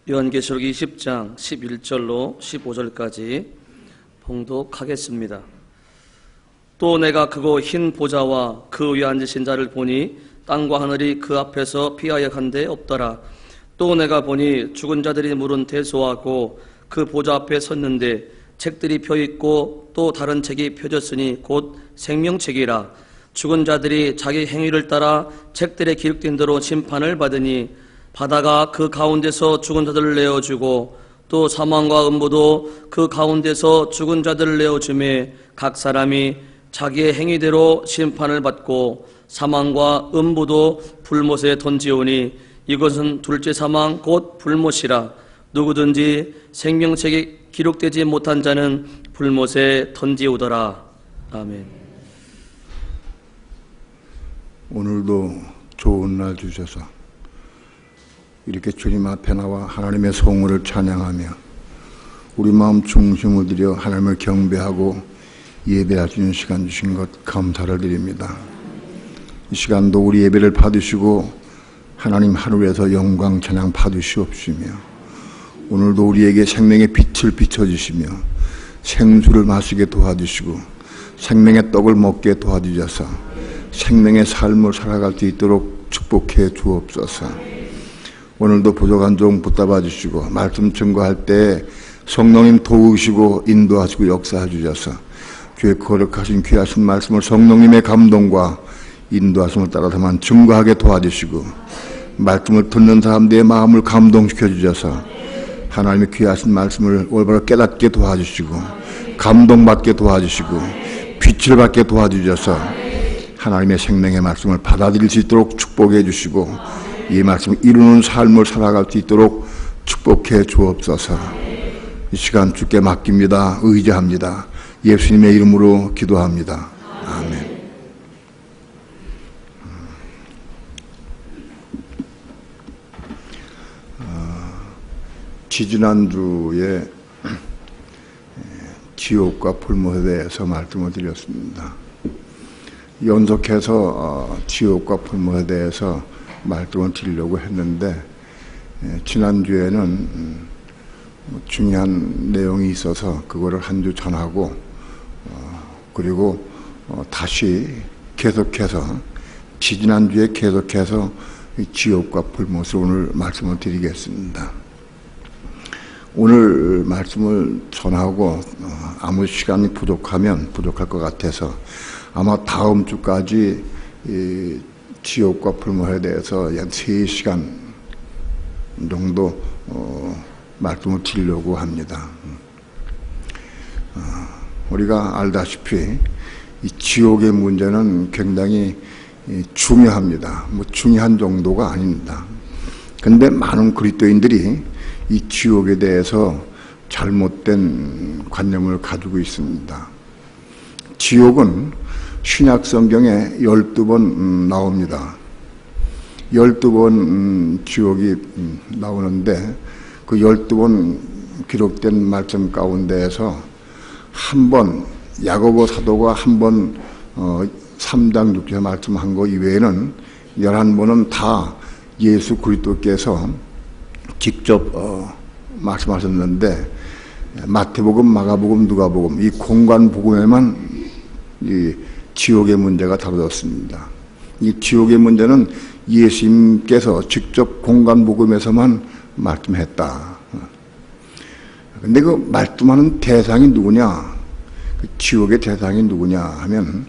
요한계시록 20장 11절로 15절까지 봉독하겠습니다. 또 내가 크고 흰 보좌와 그 위에 앉으신 자를 보니 땅과 하늘이 그 앞에서 피하여 간데 없더라. 또 내가 보니 죽은 자들이 물은 대소하고 그 보좌 앞에 섰는데 책들이 펴있고 또 다른 책이 펴졌으니 곧 생명책이라. 죽은 자들이 자기 행위를 따라 책들에 기록된 대로 심판을 받으니 바다가 그 가운데서 죽은 자들을 내어주고 또 사망과 음부도 그 가운데서 죽은 자들을 내어주매 각 사람이 자기의 행위대로 심판을 받고 사망과 음부도 불못에 던지오니 이것은 둘째 사망 곧 불못이라. 누구든지 생명책에 기록되지 못한 자는 불못에 던지오더라. 아멘. 오늘도 좋은 날 주셔서 이렇게 주님 앞에 나와 하나님의 성호를 찬양하며 우리 마음 중심을 들여 하나님을 경배하고 예배할 수 있는 시간 주신 것 감사를 드립니다. 이 시간도 우리 예배를 받으시고 하나님 하늘에서 영광 찬양 받으시옵시며 오늘도 우리에게 생명의 빛을 비춰주시며 생수를 마시게 도와주시고 생명의 떡을 먹게 도와주셔서 생명의 삶을 살아갈 수 있도록 축복해 주옵소서. 오늘도 부족한 종 붙잡아 주시고 말씀 증거할 때 성령님 도우시고 인도하시고 역사해 주셔서 주의 거룩하신 귀하신 말씀을 성령님의 감동과 인도하심을 따라서만 증거하게 도와주시고 말씀을 듣는 사람들의 마음을 감동시켜 주셔서 하나님의 귀하신 말씀을 올바로 깨닫게 도와주시고 감동받게 도와주시고 빛을 받게 도와주셔서 하나님의 생명의 말씀을 받아들일 수 있도록 축복해 주시고 이 말씀을 이루는 삶을 살아갈 수 있도록 축복해 주옵소서. 이 시간 주께 맡깁니다. 의지합니다. 예수님의 이름으로 기도합니다. 아멘. 지지난주에 지옥과 불못에 대해서 말씀을 드렸습니다. 연속해서 지옥과 불못에 대해서 말씀을 드리려고 했는데 지난주에는 중요한 내용이 있어서 그거를 한 주 전하고 그리고 다시 계속해서 지난주에 계속해서 지옥과 불못을 오늘 말씀을 드리겠습니다. 오늘 말씀을 전하고 아무 시간이 부족하면 부족할 것 같아서 아마 다음 주까지 지옥과 불못에 대해서 약 3시간 정도 말씀을 드리려고 합니다. 우리가 알다시피 이 지옥의 문제는 굉장히 중요합니다. 중요한 정도가 아닙니다. 그런데 많은 그리스도인들이 이 지옥에 대해서 잘못된 관념을 가지고 있습니다. 지옥은 신약 성경에 12번 나옵니다. 12번 지옥이 나오는데 그 12번 기록된 말씀 가운데에서 한 번 야고보 사도가 한 번 3장 6절에 말씀한 거 이외에는 11번은 다 예수 그리스도께서 직접 말씀하셨는데 마태복음, 마가복음, 누가복음 이 공관복음에만 이 지옥의 문제가 다뤄졌습니다. 이 지옥의 문제는 예수님께서 직접 공관복음에서만 말씀했다. 근데 그 말씀하는 대상이 누구냐? 그 지옥의 대상이 누구냐 하면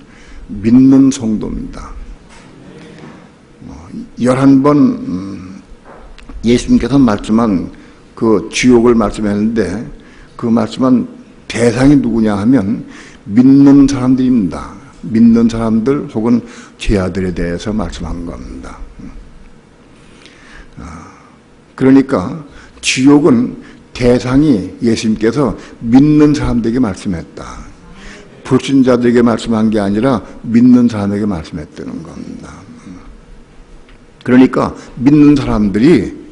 믿는 성도입니다. 11번 예수님께서 말씀한 그 지옥을 말씀했는데 그 말씀한 대상이 누구냐 하면 믿는 사람들입니다. 믿는 사람들 혹은 죄아들에 대해서 말씀한 겁니다. 그러니까 지옥은 대상이 예수님께서 믿는 사람들에게 말씀했다. 불신자들에게 말씀한 게 아니라 믿는 사람에게 말씀했다는 겁니다. 그러니까 믿는 사람들이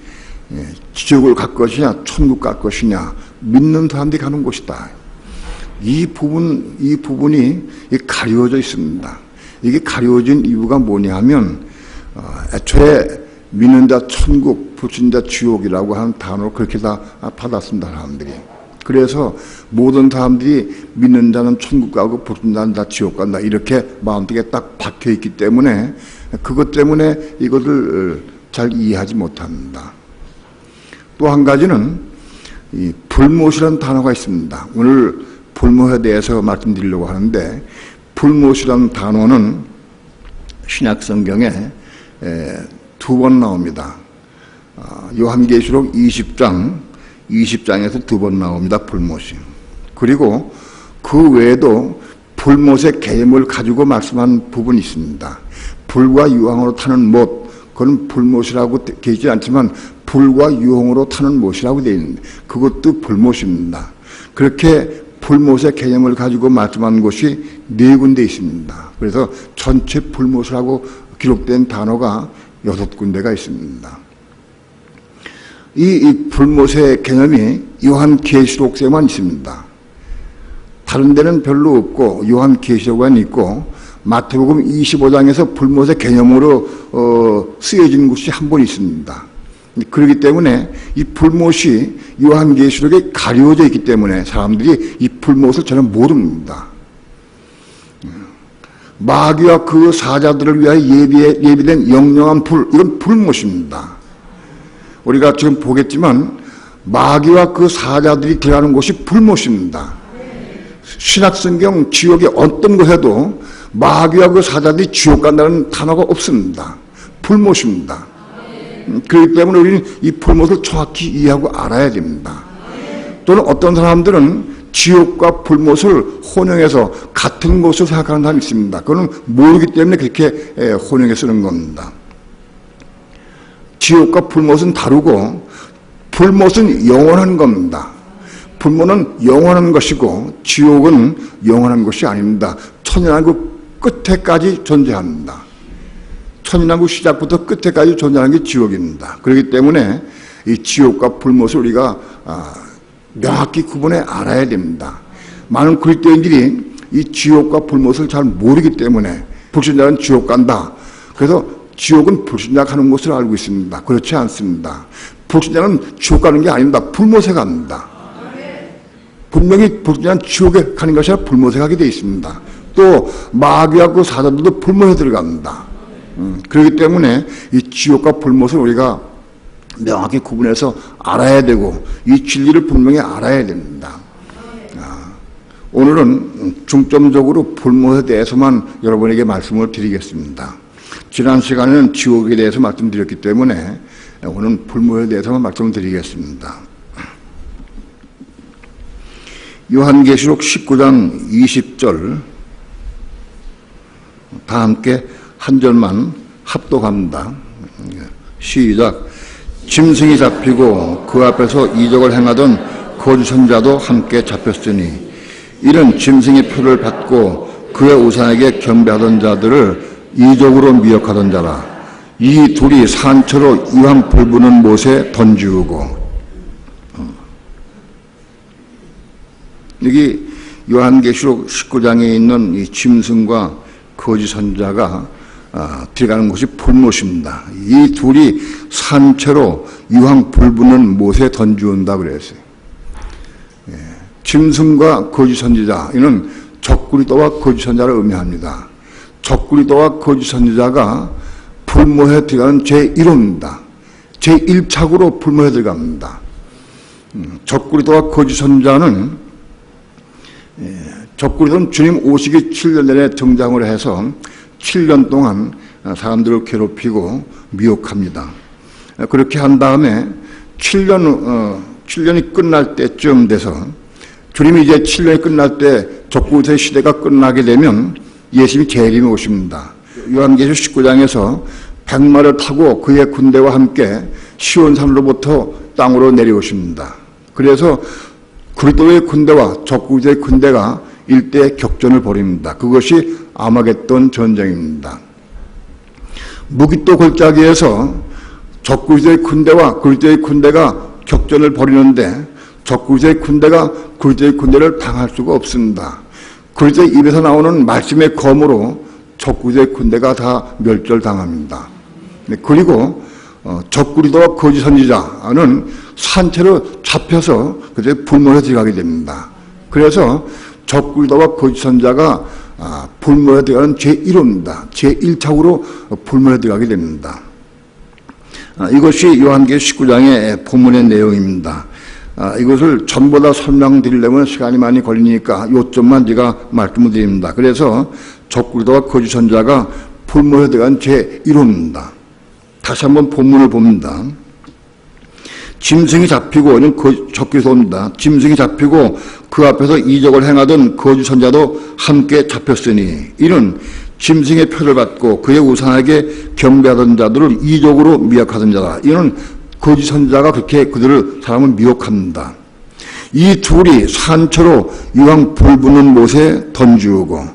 지옥을 갈 것이냐 천국 갈 것이냐 믿는 사람들이 가는 곳이다. 이 부분이 가려져 있습니다. 이게 가려진 이유가 뭐냐 하면 애초에 믿는 자 천국, 불신자 지옥이라고 하는 단어를 그렇게 다 받았습니다, 사람들이. 그래서 모든 사람들이 믿는 자는 천국 가고 불신자는 다 지옥 간다, 이렇게 마음속에 딱 박혀 있기 때문에 그것 때문에 이것을 잘 이해하지 못합니다. 또 한 가지는 이 불못이라는 단어가 있습니다. 오늘 불못에 대해서 말씀드리려고 하는데, 불못이라는 단어는 신약성경에 2번 나옵니다. 요한계시록 20장에서 2번 나옵니다, 불못이. 그리고 그 외에도 불못의 개념을 가지고 말씀한 부분이 있습니다. 불과 유황으로 타는 못, 그건 불못이라고 되어 있지 않지만 불과 유황으로 타는 못이라고 되어 있는데 그것도 불못입니다. 그렇게 불못의 개념을 가지고 말씀한 곳이 4군데 있습니다. 그래서 전체 불못이라고 기록된 단어가 6군데가 있습니다. 이 불못의 개념이 요한계시록에만 있습니다. 다른 데는 별로 없고 요한계시록에만 있고 마태복음 25장에서 불못의 개념으로 쓰여진 곳이 한 번 있습니다. 그렇기 때문에 이 불못이 요한계시록에 가려져 있기 때문에 사람들이 이 불못을 전혀 모릅니다. 마귀와 그 사자들을 위하여 예비된 영영한 불, 이건 불못입니다. 우리가 지금 보겠지만 마귀와 그 사자들이 들어가는 곳이 불못입니다. 신약성경 지옥의 어떤 곳에도 마귀와 그 사자들이 지옥 간다는 단어가 없습니다. 불못입니다. 그렇기 때문에 우리는 이 불못을 정확히 이해하고 알아야 됩니다. 또는 어떤 사람들은 지옥과 불못을 혼용해서 같은 것을 생각하는 사람이 있습니다. 그거는 모르기 때문에 그렇게 혼용해 쓰는 겁니다. 지옥과 불못은 다르고 불못은 영원한 겁니다. 불못은 영원한 것이고 지옥은 영원한 것이 아닙니다. 천연왕국 끝에까지 존재합니다. 천연왕국 시작부터 끝에까지 존재하는 게 지옥입니다. 그렇기 때문에 이 지옥과 불못을 우리가 명확히 구분해 알아야 됩니다. 많은 그리스도인들이 이 지옥과 불못을 잘 모르기 때문에 불신자는 지옥 간다. 그래서 지옥은 불신자가 가는 곳을 알고 있습니다. 그렇지 않습니다. 불신자는 지옥 가는 게 아닙니다. 불못에 갑니다. 분명히 불신자는 지옥에 가는 것이 아니라 불못에 가게 되어 있습니다. 또 마귀와 그 사자들도 불못에 들어갑니다. 그렇기 때문에 이 지옥과 불못을 우리가 명확히 구분해서 알아야 되고 이 진리를 분명히 알아야 됩니다. 오늘은 중점적으로 불못에 대해서만 여러분에게 말씀을 드리겠습니다. 지난 시간에는 지옥에 대해서 말씀드렸기 때문에 오늘은 불못에 대해서만 말씀을 드리겠습니다. 요한계시록 19장 20절 다 함께 한 절만 합독합니다. 시작. 짐승이 잡히고 그 앞에서 이적을 행하던 거짓 선자도 함께 잡혔으니 이는 짐승의 표를 받고 그의 우상에게 경배하던 자들을 이적으로 미혹하던 자라. 이 둘이 산처로 이왕 불부는 못에 던지우고. 여기 요한계시록 19장에 있는 이 짐승과 거짓 선자가 들어가는 곳이 불못입니다. 이 둘이 산채로 유황 불부는 못에 던지운다 그랬어요. 짐승과 거짓 선지자, 이는 적그리스도와 거짓 선자를 의미합니다. 적그리스도와 거짓 선지자가 불못에 들어가는 제1호입니다. 제1착으로 불못에 들어갑니다. 적그리스도와 거짓 선지자는 적그리스도는 주님 오시기 7년 전에 등장을 해서 7년 동안 사람들을 괴롭히고 미혹합니다. 그렇게 한 다음에 7년이 끝날 때쯤 돼서 주님이 이제 7년이 끝날 때 적그리스도의 시대가 끝나게 되면 예수님이 재림이 오십니다. 요한계시록 19장에서 백마를 타고 그의 군대와 함께 시온산으로부터 땅으로 내려오십니다. 그래서 그리스도의 군대와 적그리스도의 군대가 일대 격전을 벌입니다. 그것이 아마겟돈 전쟁입니다. 무기또 골짜기에서 적그리스도의 군대와 그리스도의 군대가 격전을 벌이는데 적그리스도의 군대가 그리스도의 군대를 당할 수가 없습니다. 그리스도의 입에서 나오는 말씀의 검으로 적그리스도의 군대가 다 멸절당합니다. 그리고 적그리스도와 거짓 선지자는 산채로 잡혀서 그때 불문에 들어가게 됩니다. 그래서 적그리스도와 거짓 선지자가 불문에 들어가는 제1호입니다. 제1착으로 불문에 들어가게 됩니다. 이것이 요한계시록 19장의 본문의 내용입니다. 이것을 전부 다 설명드리려면 시간이 많이 걸리니까 요점만 제가 말씀을 드립니다. 그래서 적그리스도와 거짓 선지자가 불문에 들어간 제1호입니다. 다시 한번 본문을 봅니다. 짐승이 잡히고, 이는 적그리스도입니다. 짐승이 잡히고 그 앞에서 이적을 행하던 거짓 선자도 함께 잡혔으니 이는 짐승의 표를 받고 그의 우상에게 경배하던 자들을 이적으로 미혹하던 자다. 이는 거짓 선자가 그렇게 그들을 사람을 미혹합니다. 이 둘이 산처로 이왕 불붙는 못에 던지우고,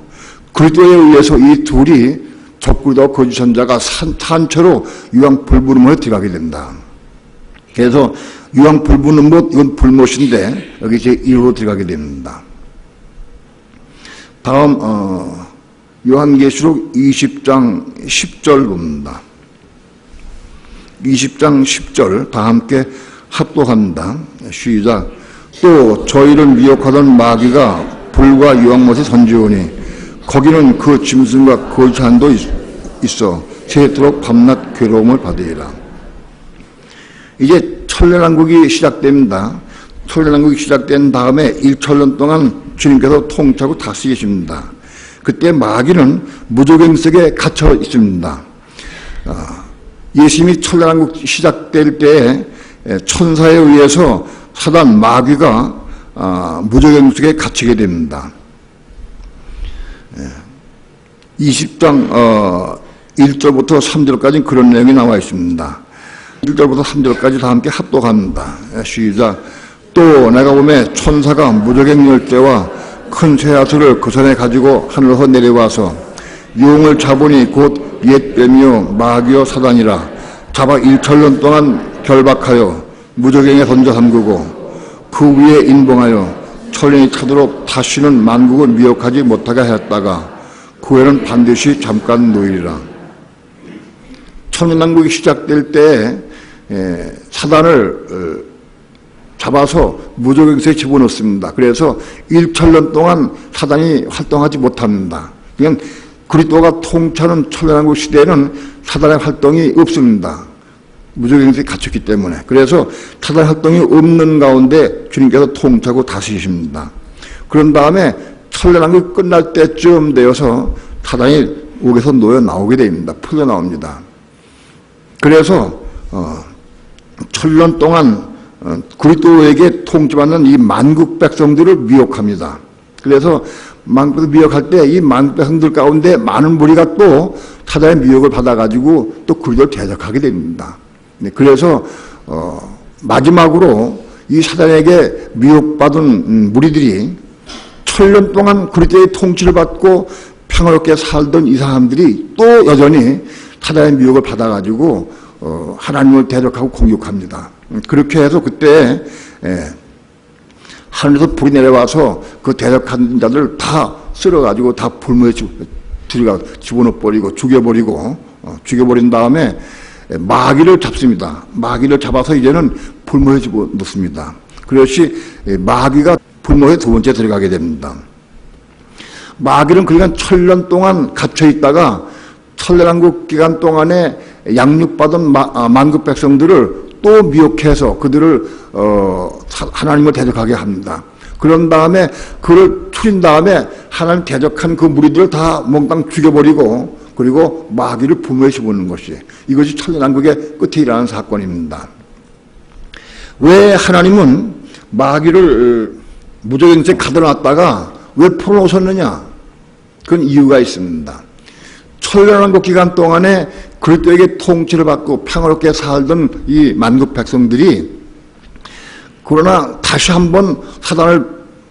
그리스도에 의해서 이 둘이 적그리스도와 거짓 선자가 산처로 이왕 불붙는 못에 들어가게 된다. 그래서 이왕 불붙는 못, 이건 불못인데 여기 제1호로 들어가게 됩니다. 다음 요한계시록 20장 10절 봅니다. 20장 10절 다 함께 합독합니다. 시작. 또 저희를 미혹하던 마귀가 불과 유황못에 던지오니 거기는 그 짐승과 그 잔도 있어 새토록 밤낮 괴로움을 받으리라. 이제 천년왕국이 시작됩니다. 천년왕국이 시작된 다음에 1천년 동안 주님께서 통치하고 다스리십니다. 그때 마귀는 무적행 속에 갇혀 있습니다. 예수님이 천년왕국 시작될 때에 천사에 의해서 사단 마귀가 무적행 속에 갇히게 됩니다. 20장 1절부터 3절까지 그런 내용이 나와 있습니다. 1절부터 3절까지 다 함께 합독합니다. 시작. 또 내가 보매 천사가 무적행 열대와 큰 쇠하수를 그 손에 가지고 하늘에서 내려와서 용을 잡으니 곧 옛뱀이요 마귀요 사단이라 잡아 1천년 동안 결박하여 무적행에 던져 잠그고 그 위에 인봉하여 천년이 차도록 다시는 만국을 미혹하지 못하게 하였다가 그 후에는 반드시 잠깐 놓이리라. 천년왕국이 시작될 때 사단을 잡아서 무적행소에 집어넣습니다. 그래서 1천년 동안 사단이 활동하지 못합니다. 그냥 그리스도가 통치하는 천년왕국 시대에는 사단의 활동이 없습니다. 무적행소에 갇혔기 때문에. 그래서 사단 활동이 없는 가운데 주님께서 통치하고 다스리십니다. 그런 다음에 천년왕국이 끝날 때쯤 되어서 사단이 옥에서 놓여 나오게 됩니다. 풀려 나옵니다. 그래서 천년 동안 그리스도에게 통치받는 이 만국 백성들을 미혹합니다. 그래서 만국을 미혹할 때 이 만국 백성들 가운데 많은 무리가 또 사단의 미혹을 받아가지고 또 그리스도를 대적하게 됩니다. 그래서 마지막으로 이 사단에게 미혹받은 무리들이 천년 동안 그리스도의 통치를 받고 평화롭게 살던 이 사람들이 또 여전히 사단의 미혹을 받아가지고 하나님을 대적하고 공격합니다. 그렇게 해서 그때 하늘에서 불이 내려와서 그 대적한 자들 다 쓸어가지고 다 불문에 집어넣어버리고 죽여버린 다음에 마귀를 잡습니다. 마귀를 잡아서 이제는 불문에 집어넣습니다. 그것이 마귀가 불문에 두 번째 들어가게 됩니다. 마귀는 그러니까 천년 동안 갇혀있다가 천년왕국 기간 동안에 양육받은 만국 백성들을 또 미혹해서 그들을 하나님을 대적하게 합니다. 그런 다음에 그를 추린 다음에 하나님 대적한 그 무리들을 다 몽땅 죽여버리고 그리고 마귀를 부모에 집어넣는 것이 이것이 천년왕국의 끝에 일어나는 사건입니다. 왜 하나님은 마귀를 무적행소에 가둬놨다가 왜 풀어놓으셨느냐? 그건 이유가 있습니다. 천년왕국 기간 동안에 그리스도에게 통치를 받고 평화롭게 살던 이 만국 백성들이 그러나 다시 한번 사단을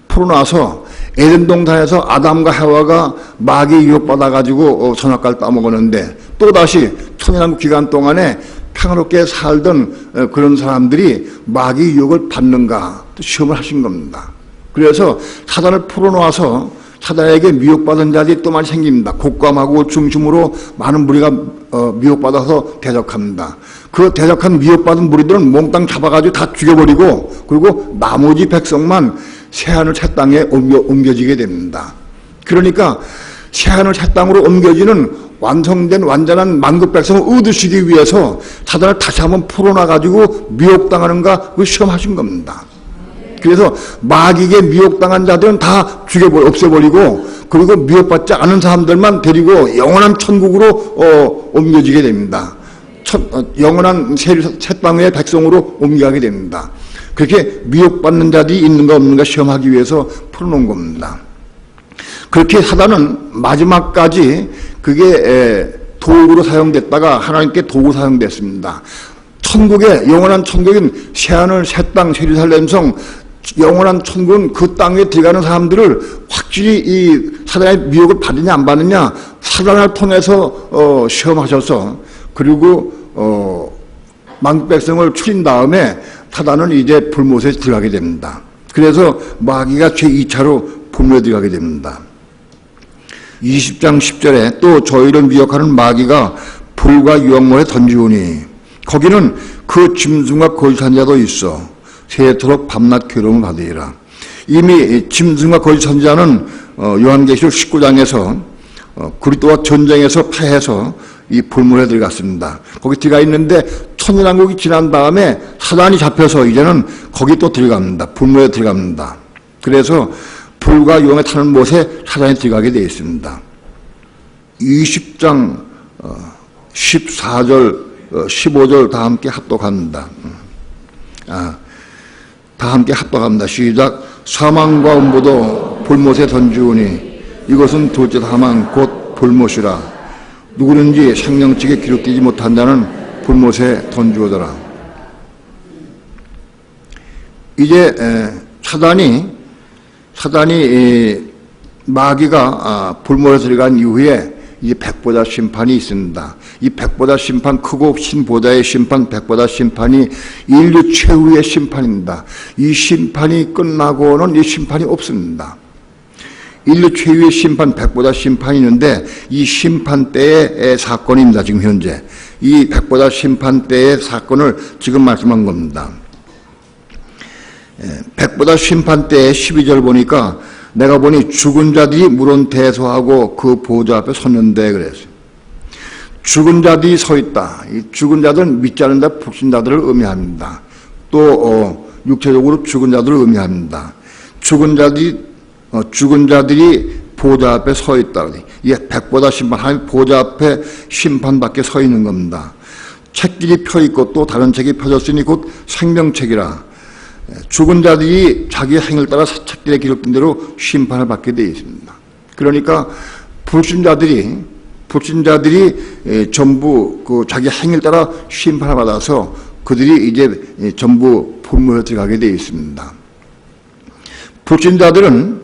풀어놔서 에덴 동산에서 아담과 하와가 마귀에 유혹받아가지고 선악과를 따먹었는데 또다시 천년왕국 기간 동안에 평화롭게 살던 그런 사람들이 마귀 유혹을 받는가 또 시험을 하신 겁니다. 그래서 사단을 풀어놓아서 사단에게 미혹받은 자들이 또 많이 생깁니다. 곡감하고 중심으로 많은 무리가 미혹받아서 대적합니다. 그 대적한 미혹받은 무리들은 몽땅 잡아가지고 다 죽여버리고 그리고 나머지 백성만 새하늘 새 땅에 옮겨지게 됩니다. 그러니까 새하늘 새 땅으로 옮겨지는 완성된 완전한 만국 백성을 얻으시기 위해서 사단을 다시 한번 풀어놔가지고 미혹당하는가 그 시험하신 겁니다. 그래서 마귀에게 미혹당한 자들은 다 없애버리고 그리고 미혹받지 않은 사람들만 데리고 영원한 천국으로 옮겨지게 됩니다. 영원한 새 땅의 백성으로 옮겨가게 됩니다. 그렇게 미혹받는 자들이 있는가 없는가 시험하기 위해서 풀어놓은 겁니다. 그렇게 사단은 마지막까지 그게 도구로 사용됐다가 하나님께 도구 사용됐습니다. 천국의 영원한 천국인 새하늘 새 땅 예루살렘성 영원한 천국은 그 땅에 들어가는 사람들을 확실히 이 사단의 미혹을 받느냐 안 받느냐 사단을 통해서 시험하셔서 그리고 만국 백성을 추린 다음에 사단은 이제 불못에 들어가게 됩니다. 그래서 마귀가 제2차로 불못에 들어가게 됩니다. 20장 10절에 또 저희를 미혹하는 마귀가 불과 유황물에 던지오니 거기는 그 짐승과 거짓한 자도 있어 새토록 밤낮 괴로움을 받으리라. 이미 짐승과 거짓한 자는 요한계시록 19장에서 그리스도와 전쟁에서 패해서 이 불문에 들어갔습니다. 거기 들어가 있는데 천년왕국이 지난 다음에 사단이 잡혀서 이제는 거기 또 들어갑니다. 불문에 들어갑니다. 그래서 불과 유황에 타는 못에 사단이 들어가게 되어 있습니다. 20장 14절 15절 다 함께 합독합니다. 다 함께 합독합니다. 시작. 사망과 음부도 불못에 던지오니 이것은 둘째 사망 곧 불못이라. 누구든지 생명책에 기록되지 못한 자는 불못에 던지오더라. 이제 사단이 마귀가 불못에 들어간 이후에 이 백보자 심판이 있습니다. 이 백보자 심판, 크고 신 보좌의 심판, 백보자 심판이 인류 최후의 심판입니다. 이 심판이 끝나고는 이 심판이 없습니다. 인류 최후의 심판, 백보자 심판이 있는데 이 심판 때의 사건입니다. 지금 현재 이 백보자 심판 때의 사건을 지금 말씀한 겁니다. 백보자 심판 때의 12절 보니까 내가 보니 죽은 자들이 물은 대소하고 그 보좌 앞에 섰는데 그랬어요. 죽은 자들이 서 있다. 이 죽은 자들은 믿지 않는 자 불신자들을 의미합니다. 또 육체적으로 죽은 자들을 의미합니다. 죽은 자들이 보좌 앞에 서 있다. 이게 백보자 심판, 하나님 보좌 앞에 심판받게 서 있는 겁니다. 책들이 펴 있고 또 다른 책이 펴졌으니 곧 생명책이라. 죽은 자들이 자기 행을 따라 책들에 기록된 대로 심판을 받게 되어 있습니다. 그러니까 불신자들이 전부 그 자기 행을 따라 심판을 받아서 그들이 이제 전부 불문에 들어가게 되어 있습니다. 불신자들은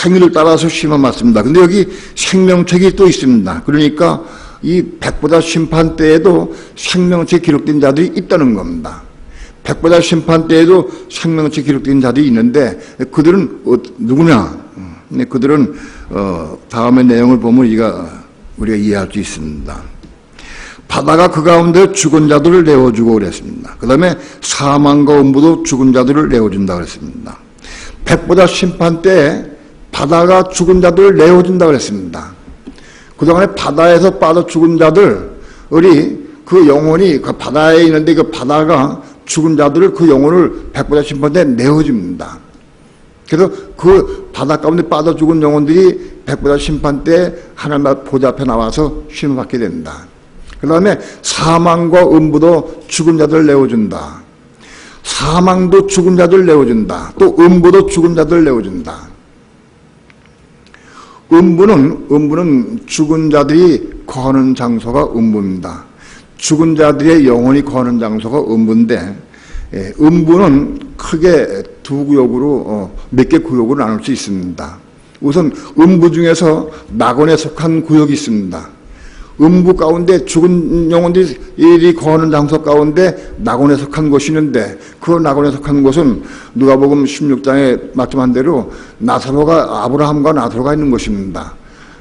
행위를 따라서 심판받습니다. 근데 여기 생명책이 또 있습니다. 그러니까 이 백보자 심판 때에도 생명책에 기록된 자들이 있다는 겁니다. 백보자 심판 때에도 생명책 기록된 자들이 있는데 그들은 누구냐? 그들은 다음의 내용을 보면 우리가 이해할 수 있습니다. 바다가 그 가운데 죽은 자들을 내어주고 그랬습니다. 그 다음에 사망과 음부도 죽은 자들을 내어준다 그랬습니다. 백보자 심판 때 바다가 죽은 자들을 내어준다 그랬습니다. 그동안에 바다에서 빠져 죽은 자들이 그 영혼이 그 바다에 있는데 그 바다가 죽은 자들을 그 영혼을 백보자 심판 때 내어줍니다. 그래서 그 바다 가운데 빠져 죽은 영혼들이 백보자 심판 때 하나님 보좌 앞에 나와서 심판받게 됩니다. 그 다음에 사망과 음부도 죽은 자들을 내어준다. 사망도 죽은 자들을 내어준다. 또 음부도 죽은 자들을 내어준다. 음부는 죽은 자들이 거하는 장소가 음부입니다. 죽은 자들의 영혼이 거하는 장소가 음부인데, 음부는 크게 두 구역으로 몇 개 구역으로 나눌 수 있습니다. 우선 음부 중에서 낙원에 속한 구역이 있습니다. 음부 가운데 죽은 영혼들이 거하는 장소 가운데 낙원에 속한 곳이 있는데 그 낙원에 속한 곳은 누가복음 16장에 말씀한 대로 아브라함과 나사로가 있는 곳입니다.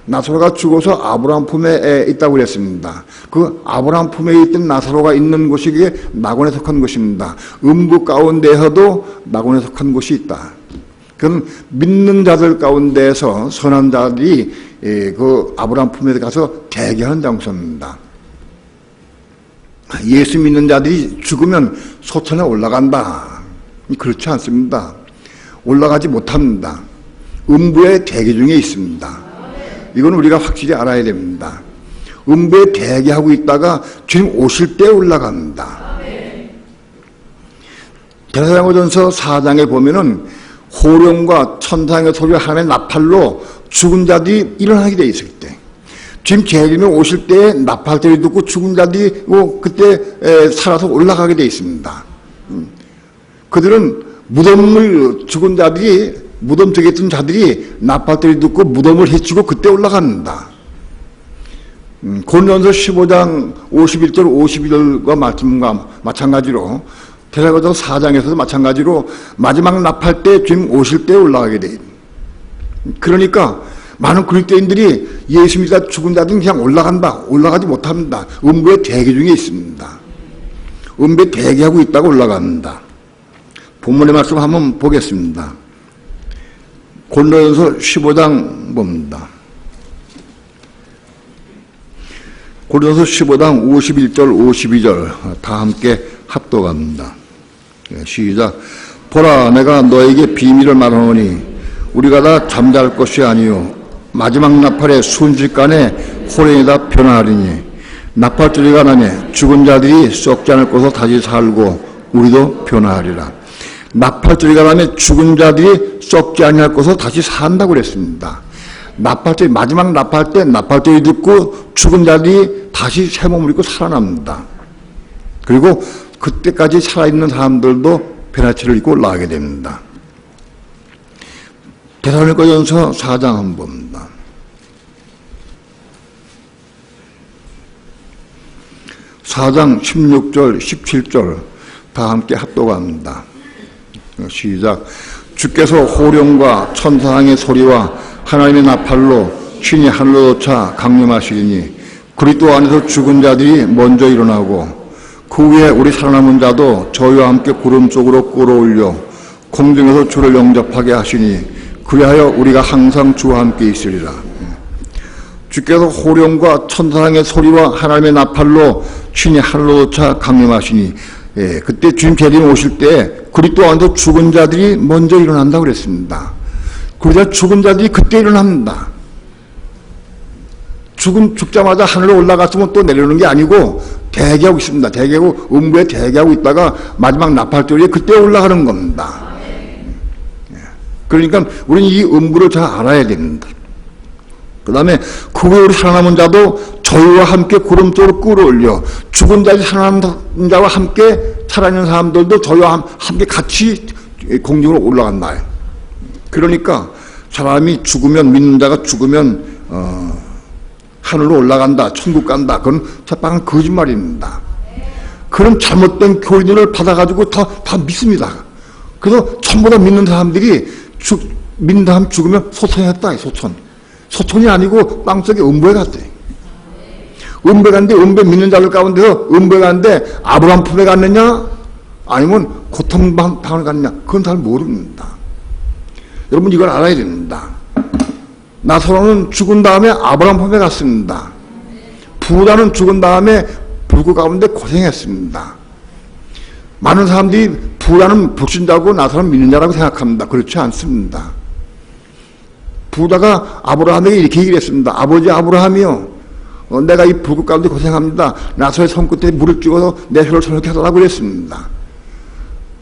나사로가 죽어서 아브라함 품에 있다고 그랬습니다. 그 아브라함 품에 있던 나사로가 있는 곳이 그게 낙원에 속한 곳입니다. 음부 가운데에서도 낙원에 속한 곳이 있다. 그건 믿는 자들 가운데에서 선한 자들이 그 아브라함 품에 가서 대기하는 장소입니다. 예수 믿는 자들이 죽으면 소천에 올라간다. 그렇지 않습니다. 올라가지 못합니다. 음부의 대기 중에 있습니다. 이건 우리가 확실히 알아야 됩니다. 음부에 대기하고 있다가 주님 오실 때 올라갑니다. 데살로니가전서 4장에 보면은 호령과 천상의 소리와 하나님의 나팔로 죽은 자들이 일어나게 돼 있을 때, 지금 재림이 오실 때 나팔 소리 듣고 죽은 자들이 그때 살아서 올라가게 돼 있습니다. 그들은 무덤을 죽은 자들이 무덤 쪽에 있던 자들이 나팔 소리 듣고 무덤을 해치고 그때 올라갑니다. 고린도전서 15장 51절 52절과 말씀과 마찬가지로 데살로니가전서 4장에서도 마찬가지로 마지막 나팔 때 주님 오실 때 올라가게 돼요. 그러니까 많은 그리스도인들이 예수 믿다 죽은 자들은 그냥 올라가지 못합니다. 음부의 대기 중에 있습니다. 음부에 대기하고 있다가 올라갑니다. 본문의 말씀 한번 보겠습니다. 고린도전서 15장 봅니다. 고린도전서 15장 51절 52절 다 함께 합독합니다. 시작. 보라, 내가 너에게 비밀을 말하노니 우리가 다 잠잘 것이 아니요 마지막 나팔에 순식간에 호령이다 변화하리니 나팔소리가 나며 죽은 자들이 썩지 않을 것으로 다시 살고 우리도 변화하리라. 나팔소리가 나며 죽은 자들이 썩지 아니할 것으로 다시 산다고 그랬습니다. 나팔소리, 마지막 나팔 때 나팔소리 듣고 죽은 자들이 다시 새 몸을 입고 살아납니다. 그리고 그때까지 살아있는 사람들도 변화체를 입고 올라가게 됩니다. 데살로니가전서 4장 한번 봅니다. (4장) 16절 17절 다 함께 합독합니다. 시작. 주께서 호령과 천사장의 소리와 하나님의 나팔로 신이 하늘로 차 강림하시리니 그리스도 안에서 죽은 자들이 먼저 일어나고 그 후에 우리 살아남은 자도 저희와 함께 구름 쪽으로 끌어올려 공중에서 주를 영접하게 하시니 그리하여 우리가 항상 주와 함께 있으리라. 주께서 호령과 천사장의 소리와 하나님의 나팔로 신이 하늘로 차 강림하시니 그때 주님 재림 오실 때 그리스도 안에서 죽은 자들이 먼저 일어난다고 그랬습니다. 그러자 죽은 자들이 그때 일어납니다. 죽자마자 하늘로 올라갔으면 또 내려오는 게 아니고 대기하고 있습니다. 대기하고 음부에 대기하고 있다가 마지막 나팔소리에 그때 올라가는 겁니다. 그러니까 우리는 이 음부를 잘 알아야 됩니다. 그 다음에 그 후에 우리 살아남은 자도 저희와 함께 구름 쪽으로 끌어올려 죽은 자들이 살아남은 자와 함께 살아있는 사람들도 저희와 함께 같이 공중으로 올라간다. 그러니까 사람이 죽으면, 믿는 자가 죽으면 하늘로 올라간다, 천국 간다, 그건 새빨간 거짓말입니다. 그런 잘못된 교리들을 받아가지고 다 믿습니다. 그래서 전부 다 믿는 사람들이 믿는 사람 죽으면 소천했다. 소천이 아니고 땅속에 음부에 갔대. 음부에 갔는데 음부에 믿는 자들 가운데서 음부에 갔는데 아브라함 품에 갔느냐 아니면 고통방을 갔느냐 그건 잘 모릅니다. 여러분 이걸 알아야 됩니다. 나사로는 죽은 다음에 아브라함 품에 갔습니다. 부자는 죽은 다음에 불구 가운데 고생했습니다. 많은 사람들이 부자는 불신자고 나사로는 믿는 자라고 생각합니다. 그렇지 않습니다. 부자가 아브라함에게 이렇게 얘기를 했습니다. 아버지 아브라함이요, 내가 이 불구 가운데 고생합니다. 나사로의 손끝에 물을 찍어서 내 혀를 선하게 하라고 그랬습니다.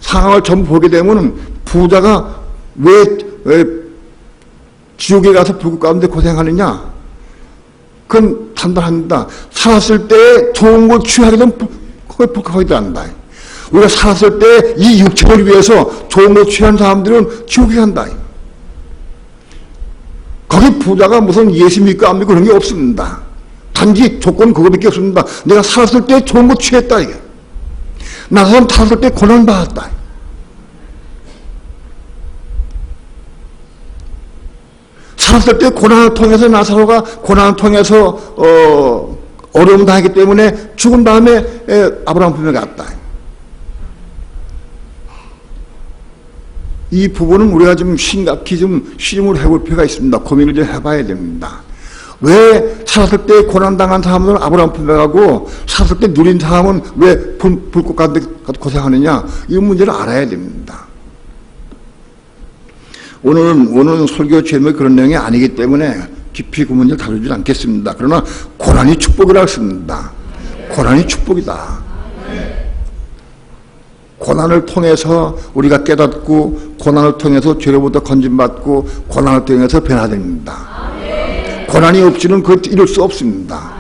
상황을 전부 보게 되면 부자가 왜 지옥에 가서 불구 가운데 고생하느냐? 그건 단단합니다. 살았을 때 좋은 걸 취하게 되면 거의 불쾌하게 한다. 우리가 살았을 때 이 육체를 위해서 좋은 걸 취한 사람들은 지옥에 간다. 거기 부자가 무슨 예수 믿고 안 믿고 그런 게 없습니다. 단지 조건 그거밖에 없습니다. 내가 살았을 때 좋은 거 취했다. 이게. 나 사람 살았을 때 고난받았다. 살았을 때 고난을 통해서 나사로가 고난을 통해서 어려움 당했기 때문에 죽은 다음에 아브라함 품에 갔다. 이 부분은 우리가 좀 심각히 좀 실험을 해볼 필요가 있습니다. 고민을 좀 해봐야 됩니다. 왜 살았을 때 고난당한 사람은 아브라함 품에 가고 살았을 때 누린 사람은 왜 불꽃 가운데 고생하느냐? 이 문제를 알아야 됩니다. 오늘은 설교 제목이 그런 내용이 아니기 때문에 깊이 그 문제를 다루지 않겠습니다. 그러나 고난이 축복이라고 했습니다. 고난이 축복이다. 고난을 통해서 우리가 깨닫고 고난을 통해서 죄로부터 건진받고 고난을 통해서 변화됩니다. 고난이 없이는 그걸 이룰 수 없습니다.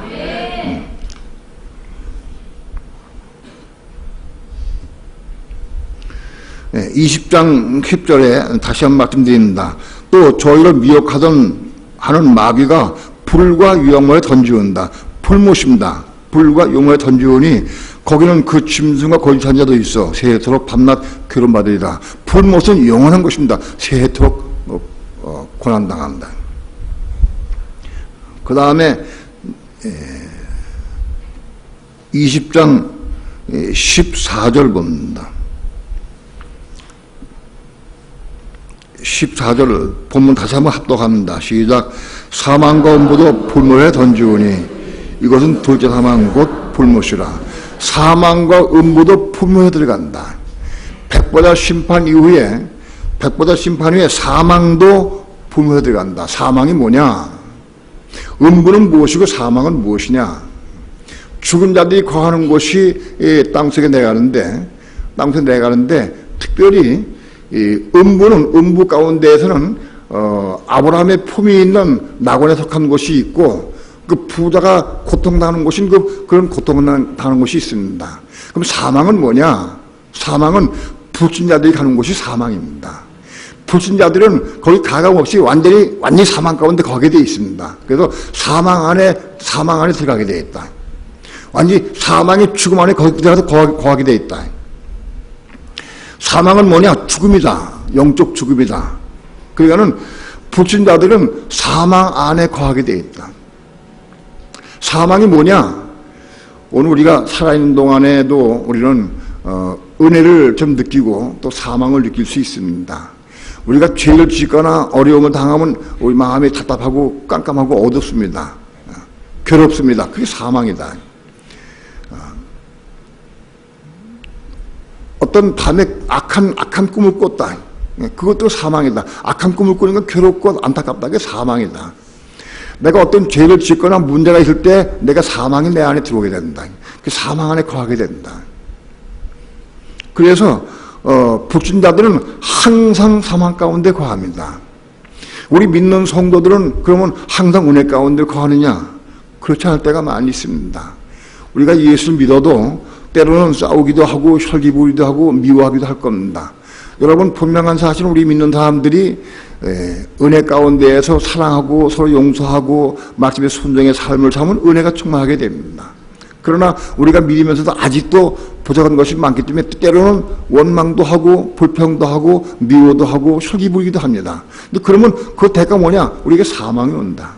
20장 10절에 다시 한번 말씀드립니다. 또 저희를 미혹하던 하는 마귀가 불과 유황물에 던지온다. 불못입니다. 불과 유황물에 던지오니 거기는 그 짐승과 거짓한 자도 있어 세해토록 밤낮 괴로움받으리라. 불못은 영원한 것입니다. 세해토록 고난당한다. 그 다음에 20장 14절 봅니다. 14절 본문 다시 한번 합독합니다. 시작. 사망과 음부도 불못에 던지오니 이것은 둘째 사망 곧 불못이라. 사망과 음부도 불못에 들어간다. 백보자 심판 이후에 사망도 불못에 들어간다. 사망이 뭐냐? 음부는 무엇이고 사망은 무엇이냐? 죽은 자들이 거하는 곳이 땅속에 내가는데 특별히 이 음부는 음부 가운데에서는 아브라함의 품이 있는 낙원에 속한 곳이 있고 그 부자가 고통당하는 곳인 그런 고통당하는 곳이 있습니다. 그럼 사망은 뭐냐? 사망은 불신자들이 가는 곳이 사망입니다. 불신자들은 거기 가감 없이 완전히 사망 가운데 거하게 되어 있습니다. 그래서 사망 안에 들어가게 되어 있다. 완전히 사망의 죽음 안에 거기 들어가서 거하게 되어 있다. 사망은 뭐냐? 죽음이다. 영적 죽음이다. 그러니까는 불신자들은 사망 안에 거하게 되어 있다. 사망이 뭐냐? 오늘 우리가 살아있는 동안에도 우리는 은혜를 좀 느끼고 또 사망을 느낄 수 있습니다. 우리가 죄를 짓거나 어려움을 당하면 우리 마음이 답답하고 깜깜하고 어둡습니다. 괴롭습니다. 그게 사망이다. 어떤 밤에 악한 꿈을 꿨다. 그것도 사망이다. 악한 꿈을 꾸는 건 괴롭고 안타깝다. 그게 사망이다. 내가 어떤 죄를 짓거나 문제가 있을 때 내가 사망이 내 안에 들어오게 된다. 그 사망 안에 거하게 된다. 그래서 불신자들은 항상 사망 가운데 거합니다. 우리 믿는 성도들은 그러면 항상 은혜 가운데 거하느냐? 그렇지 않을 때가 많이 있습니다. 우리가 예수를 믿어도 때로는 싸우기도 하고 혈기 부리기도 하고 미워하기도 할 겁니다. 여러분 분명한 사실은 우리 믿는 사람들이 은혜 가운데에서 사랑하고 서로 용서하고 말씀에 순종의 삶을 살면 은혜가 충만하게 됩니다. 그러나 우리가 믿으면서도 아직도 부족한 것이 많기 때문에 때로는 원망도 하고 불평도 하고 미워도 하고 혈기 부리기도 합니다. 근데 그러면 그 대가 뭐냐? 우리에게 사망이 온다.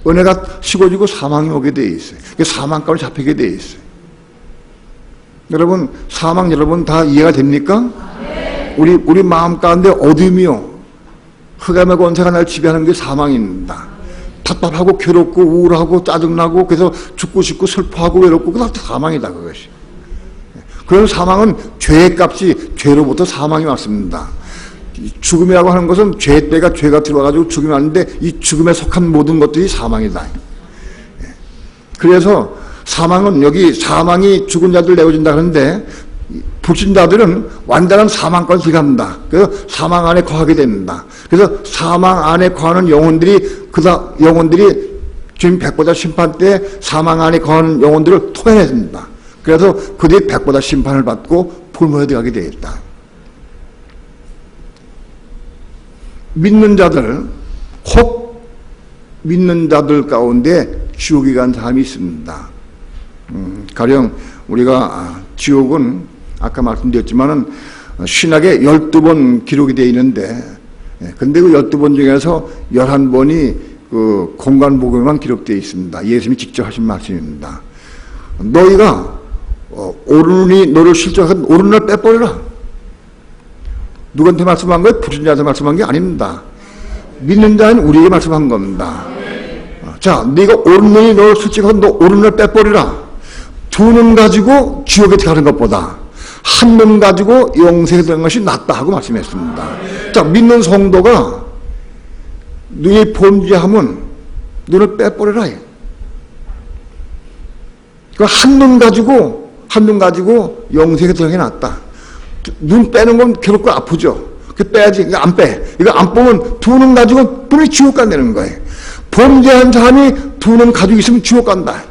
은혜가 식어지고 사망이 오게 돼 있어요. 사망 가운데 잡히게 돼 있어요. 여러분 사망 여러분 다 이해가 됩니까? 우리 마음 가운데 어둠이요 흑암의 권세가 날 지배하는 게 사망입니다. 답답하고 괴롭고 우울하고 짜증나고 그래서 죽고 싶고 슬퍼하고 외롭고 그거 다 사망이다. 그것이. 그런 사망은 죄의 값이 죄로부터 사망이 왔습니다. 죽음이라고 하는 것은 죄 때가 죄가 들어와가지고 죽음이 왔는데 이 죽음에 속한 모든 것들이 사망이다. 그래서 사망은 여기 사망이 죽은 자들 내어진다 하는데 불신자들은 완전한 사망까지 들어갑니다. 그래서 사망 안에 거하게 됩니다. 그래서 사망 안에 거하는 영혼들이 지금 백보자 심판 때 사망 안에 거하는 영혼들을 토해냅니다. 그래서 그들이 백보자 심판을 받고 불못에 들어가게 되어 있다. 믿는 자들, 혹 믿는 자들 가운데 지옥에 간 사람이 있습니다. 가령 우리가 지옥은 아까 말씀드렸지만은 신학에 12번 기록이 되어 있는데 근데 그 12번 중에서 11번이 그 공간복음에만 기록되어 있습니다. 예수님이 직접 하신 말씀입니다. 너희가 오른이 너를 실족한 오른을 빼버려라. 누구한테 말씀한 거예요? 불신자한테 말씀한 게 아닙니다. 믿는 자는 우리에게 말씀한 겁니다. 자, 네가 오른눈이 너를 실족한 너 오른을 빼버리라. 두 눈 가지고 지옥에 가는 것보다 한 눈 가지고 영생에 들어간 것이 낫다 하고 말씀했습니다. 자, 믿는 성도가 눈이 범죄하면 눈을 빼버려라. 그 한 눈 가지고 영생에 들어간 게 낫다. 눈 빼는 건 괴롭고 아프죠. 그 빼야지. 이거 안 빼. 이거 안 빼면 두 눈 가지고 분명히 지옥 간다는 거예요. 범죄한 사람이 두 눈 가지고 있으면 지옥 간다.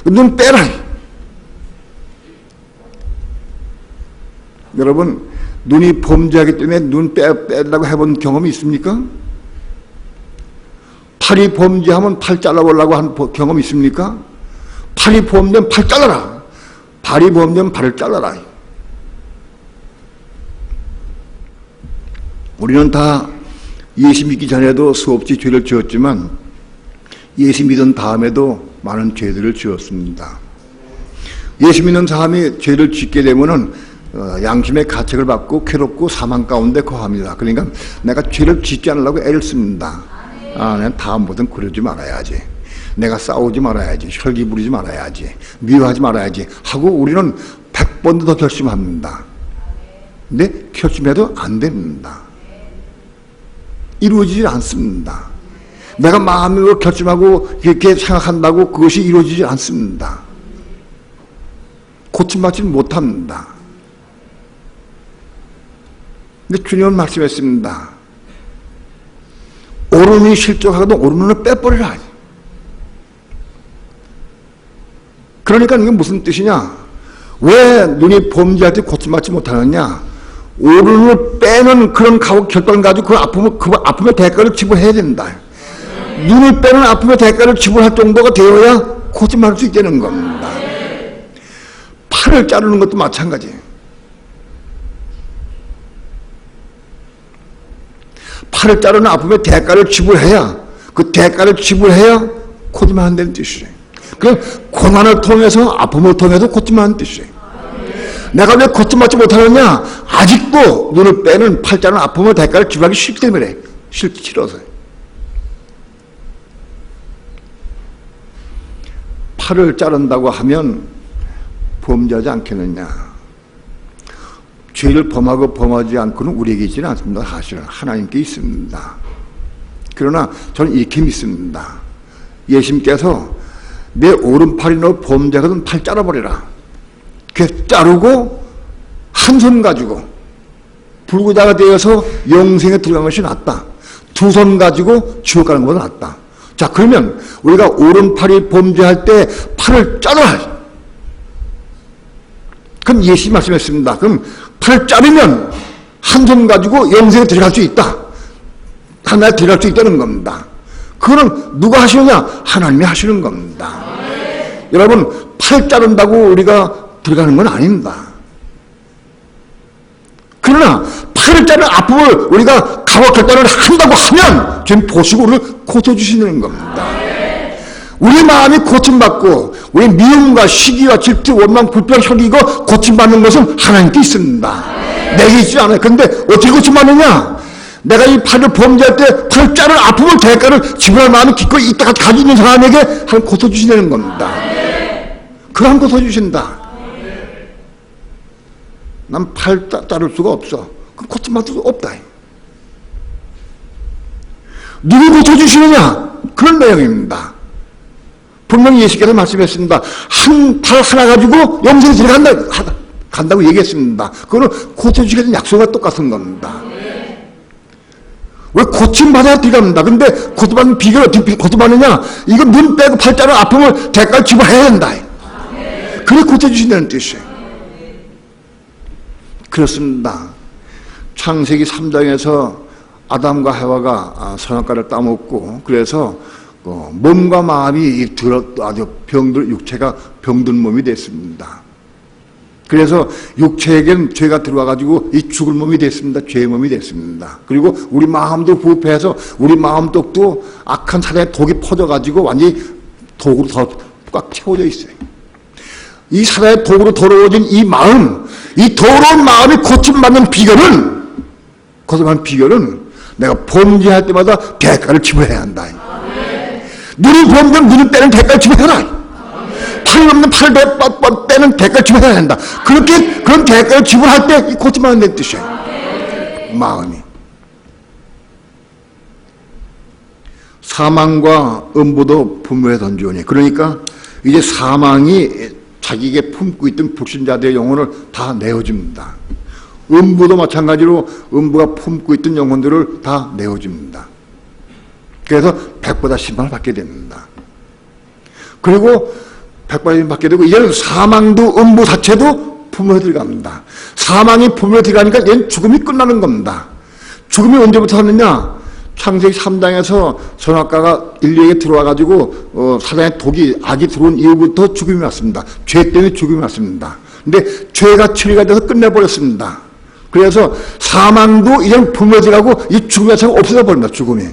눈 빼라. 여러분, 눈이 범죄하기 때문에 눈 빼려고 해본 경험이 있습니까? 팔이 범죄하면 팔 잘라보려고 한 경험 있습니까? 팔이 범죄하면 팔 잘라라. 발이 범죄하면 발을 잘라라. 우리는 다 예수 믿기 전에도 수없이 죄를 지었지만 예수 믿은 다음에도 많은 죄들을 지었습니다. 예수 믿는 사람이 죄를 짓게 되면은 양심의 가책을 받고 괴롭고 사망 가운데 거합니다. 그러니까 내가 죄를 짓지 않으려고 애를 씁니다. 내가 다음부터는 그러지 말아야지. 내가 싸우지 말아야지. 혈기 부리지 말아야지. 미워하지 말아야지. 하고 우리는 100번도 더 결심합니다. 근데 결심해도 안 됩니다. 이루어지지 않습니다. 내가 마음으로 결심하고 이렇게 생각한다고 그것이 이루어지지 않습니다. 고침받지 못합니다. 근데 주님은 말씀했습니다. 오른이 실족하거든 오른을 빼버리라. 그러니까 이게 무슨 뜻이냐? 왜 눈이 범죄할 때 고침받지 못하느냐? 오른을 빼는 그런 결단을 가지고 그 아픔의 대가를 지불해야 된다. 눈을 빼는 아픔의 대가를 지불할 정도가 되어야 고침할 수 있다는 겁니다. 팔을 자르는 것도 마찬가지예요. 팔을 자르는 아픔의 대가를 지불해야 고침한다는 뜻이에요. 그 고난을 통해서 아픔을 통해서 고침하는 뜻이에요. 내가 왜 고침받지 못하느냐? 아직도 눈을 빼는 팔 자르는 아픔의 대가를 지불하기 싫기 때문에 싫어서요. 팔을 자른다고 하면 범죄하지 않겠느냐? 죄를 범하고 범하지 않고는 우리에게 있지는 않습니다. 사실은 하나님께 있습니다. 그러나 저는 이렇게 믿습니다. 예수님께서 내 오른팔이 너 범죄하거든 팔 잘라버려라. 그 자르고 한 손 가지고 불구자가 되어서 영생에 들어간 것이 낫다. 두 손 가지고 지옥 가는 것보다 낫다. 자, 그러면 우리가 오른팔이 범죄할 때 팔을 자르라. 그럼 예수님 말씀했습니다. 그럼 팔을 자르면 한 손 가지고 영생에 들어갈 수 있다. 하나에 들어갈 수 있다는 겁니다. 그거는 누가 하시느냐? 하나님이 하시는 겁니다. 여러분, 팔 자른다고 우리가 들어가는 건 아닙니다. 그러나 팔을 자르는 아픔을 우리가 각오 결단을 한다고 하면 지금 보시고 우리를 고쳐주시는 겁니다. 우리 마음이 고침받고 우리 미움과 시기와 질투, 원망, 불평, 혈기가 고침받는 것은 하나님께 있습니다. 내게 있지 않아요. 근데 어떻게 고침받느냐? 내가 이 팔을 범죄할 때 팔을 자르는 아픔을 대가를 지불할 마음이 기꺼이 이따가 가지고 있는 사람에게 하나님 고쳐주시는 겁니다. 그거 한 고쳐주신다. 난 팔 자를 수가 없어. 그럼 고침받을 수 없다. 누구 고쳐주시느냐? 그런 내용입니다. 분명히 예수께서 말씀했습니다. 한 팔 하나 가지고 영생에 들어간다고 얘기했습니다. 그거는 고쳐주시겠다는 약속과 똑같은 겁니다. 왜 고침받아야 들어갑니다. 근데 고침받는 비결을 어떻게 고침받느냐? 이거 눈 빼고 팔 자르는 아픔을 대가를 지불해야 된다. 그래 고쳐주신다는 뜻이에요. 그렇습니다. 창세기 3장에서 아담과 해와가 선악과를 따먹고 그래서 몸과 마음이 아주 육체가 병든 몸이 됐습니다. 그래서 육체에겐 죄가 들어와가지고 이 죽을 몸이 됐습니다. 죄의 몸이 됐습니다. 그리고 우리 마음도 부패해서 우리 마음독도 악한 사단의 독이 퍼져가지고 완전히 독으로 더 꽉 채워져 있어요. 이 사단의 독으로 더러워진 이 마음, 이 더러운 마음이 고침받는 비결은 내가 범죄할 때마다 대가를 지불해야 한다. 눈이 범죄하면 눈을 빼는 대가를 지불해라. 팔이 없는 팔을 빼는 대가를 지불해야 한다. 그런 대가를 지불할 때 고침받는다는 뜻이에요. 마음이. 사망과 음부도 부모에 던지오니. 그러니까 이제 사망이 자기에게 품고 있던 불신자들의 영혼을 다 내어줍니다. 음부도 마찬가지로 음부가 품고 있던 영혼들을 다 내어줍니다. 그래서 백보다 심판을 받게 됩니다. 그리고 백보다 심판을 받게 되고 이제는 사망도 음부 자체도 품에 들어갑니다. 사망이 품에 들어가니까 이제는 죽음이 끝나는 겁니다. 죽음이 언제부터 하느냐? 창세기 3장에서 선악과가 인류에게 들어와가지고 사단의 독이 악이 들어온 이후부터 죽음이 왔습니다. 죄 때문에 죽음이 왔습니다. 근데 죄가 처리가 돼서 끝내버렸습니다. 그래서 사망도 이제는 품에 들어가고 이 죽음이 자체가 없어져 버립니다. 죽음이.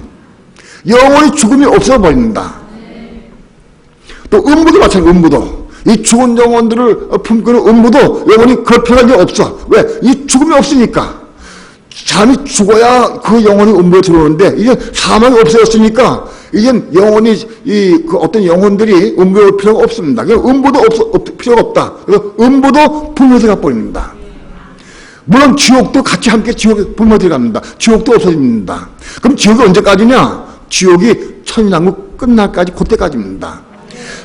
영원히 죽음이 없어져 버립니다. 또 음부도 마찬가지로 음부도. 이 죽은 영혼들을 품고 있는 음부도 영원히 그럴 필요가 없어. 왜? 이 죽음이 없으니까. 사람이 죽어야 그 영혼이 음부에 들어오는데 이제 사망이 없어졌으니까 이제 영혼이 어떤 영혼들이 음부에 올 필요가 없습니다. 그러니까 음부도 필요가 없다. 그래서 음부도 불에 들어가 버립니다. 물론 지옥도 같이 함께 지옥에 불에 들어갑니다. 지옥도 없어집니다. 그럼 지옥이 언제까지냐? 지옥이 천년왕국 끝날까지 그때까지입니다.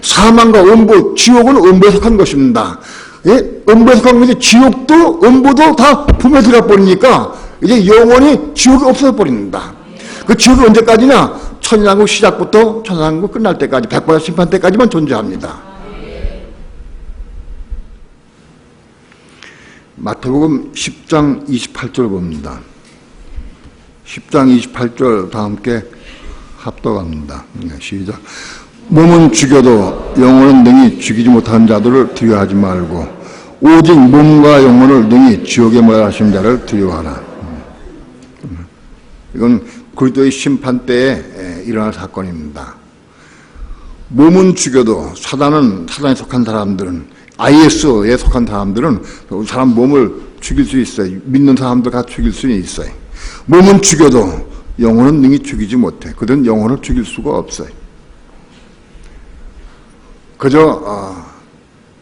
사망과 음부, 지옥은 음부에 속한 것입니다. 예? 음부에 속한 것이 지옥도 음부도 다 불에 들어가 버리니까 이제 영원히 지옥이 없어져 버립니다. 그 지옥이 언제까지냐? 천년왕국 시작부터 천년왕국 끝날 때까지, 백보다 심판 때까지만 존재합니다. 마태복음 10장 28절 봅니다. 10장 28절 다 함께 합독합니다. 시작. 몸은 죽여도 영혼은 능히 죽이지 못하는 자들을 두려워하지 말고 오직 몸과 영혼을 능히 지옥에 몰아가신 자를 두려워하라. 이건 그리스도의 심판 때에 일어날 사건입니다. 몸은 죽여도 사단에 속한 사람들은 IS에 속한 사람들은 사람 몸을 죽일 수 있어요. 믿는 사람들 다 죽일 수는 있어요. 몸은 죽여도 영혼은 능히 죽이지 못해. 그들은 영혼을 죽일 수가 없어요. 그저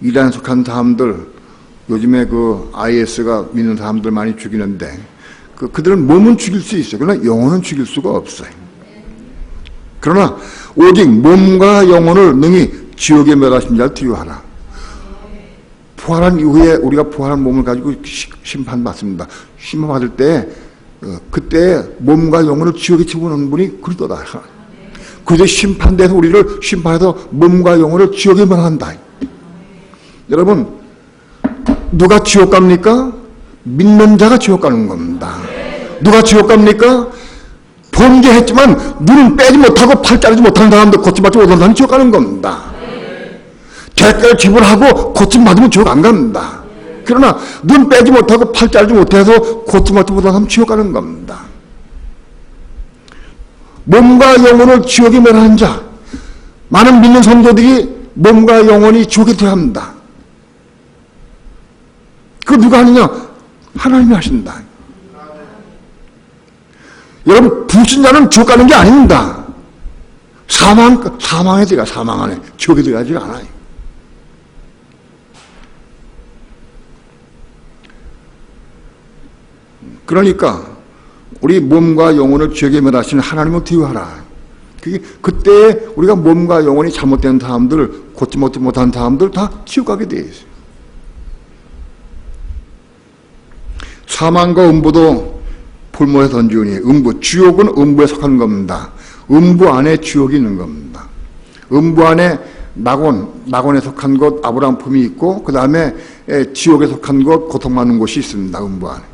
이단에 속한 사람들, 요즘에 그 IS가 믿는 사람들 많이 죽이는데 그들은 몸은 죽일 수 있어요. 그러나 영혼은 죽일 수가 없어요. 그러나 오직 몸과 영혼을 능히 지옥에 멸하신 자를 두려워하라. 부활한 이후에 우리가 부활한 몸을 가지고 심판받습니다. 심판받을 때 그때 몸과 영혼을 지옥에 집어넣는 분이 그리스도다. 그리스도 심판대에서 우리를 심판해서 몸과 영혼을 지옥에 멸한다. 여러분, 누가 지옥 갑니까? 믿는 자가 지옥 가는 겁니다. 누가 지옥 갑니까? 범죄했지만 눈은 빼지 못하고 팔 자르지 못하는 사람들, 고침받지 못하는 사람이 지옥 가는 겁니다. 대가를 지불하고 고침받으면 지옥 안 갑니다. 그러나 눈 빼지 못하고 팔 자르지 못해서 고침받지 못하는 사람은 지옥 가는 겁니다. 몸과 영혼을 지옥에 멸하는 자, 많은 믿는 성도들이 몸과 영혼이 지옥에 들어갑니다. 그거 누가 하느냐? 하나님이 하신다. 여러분, 불신자는 지옥 가는 게 아닙니다. 사망에 들어가, 사망 안에. 지옥에 들어가지 않아요. 그러니까 우리 몸과 영혼을 지옥에 멸하시는 하나님을 두려워하라. 그때 우리가 몸과 영혼이 잘못된 사람들, 고치지 못한 사람들 다 지옥 가게 돼 있어요. 사망과 음부도 불모에 던지오니, 지옥은 음부에 속한 겁니다. 음부 안에 지옥이 있는 겁니다. 음부 안에 낙원에 속한 곳 아브라함 품이 있고, 그 다음에 지옥에 속한 곳 고통받는 곳이 있습니다. 음부 안에.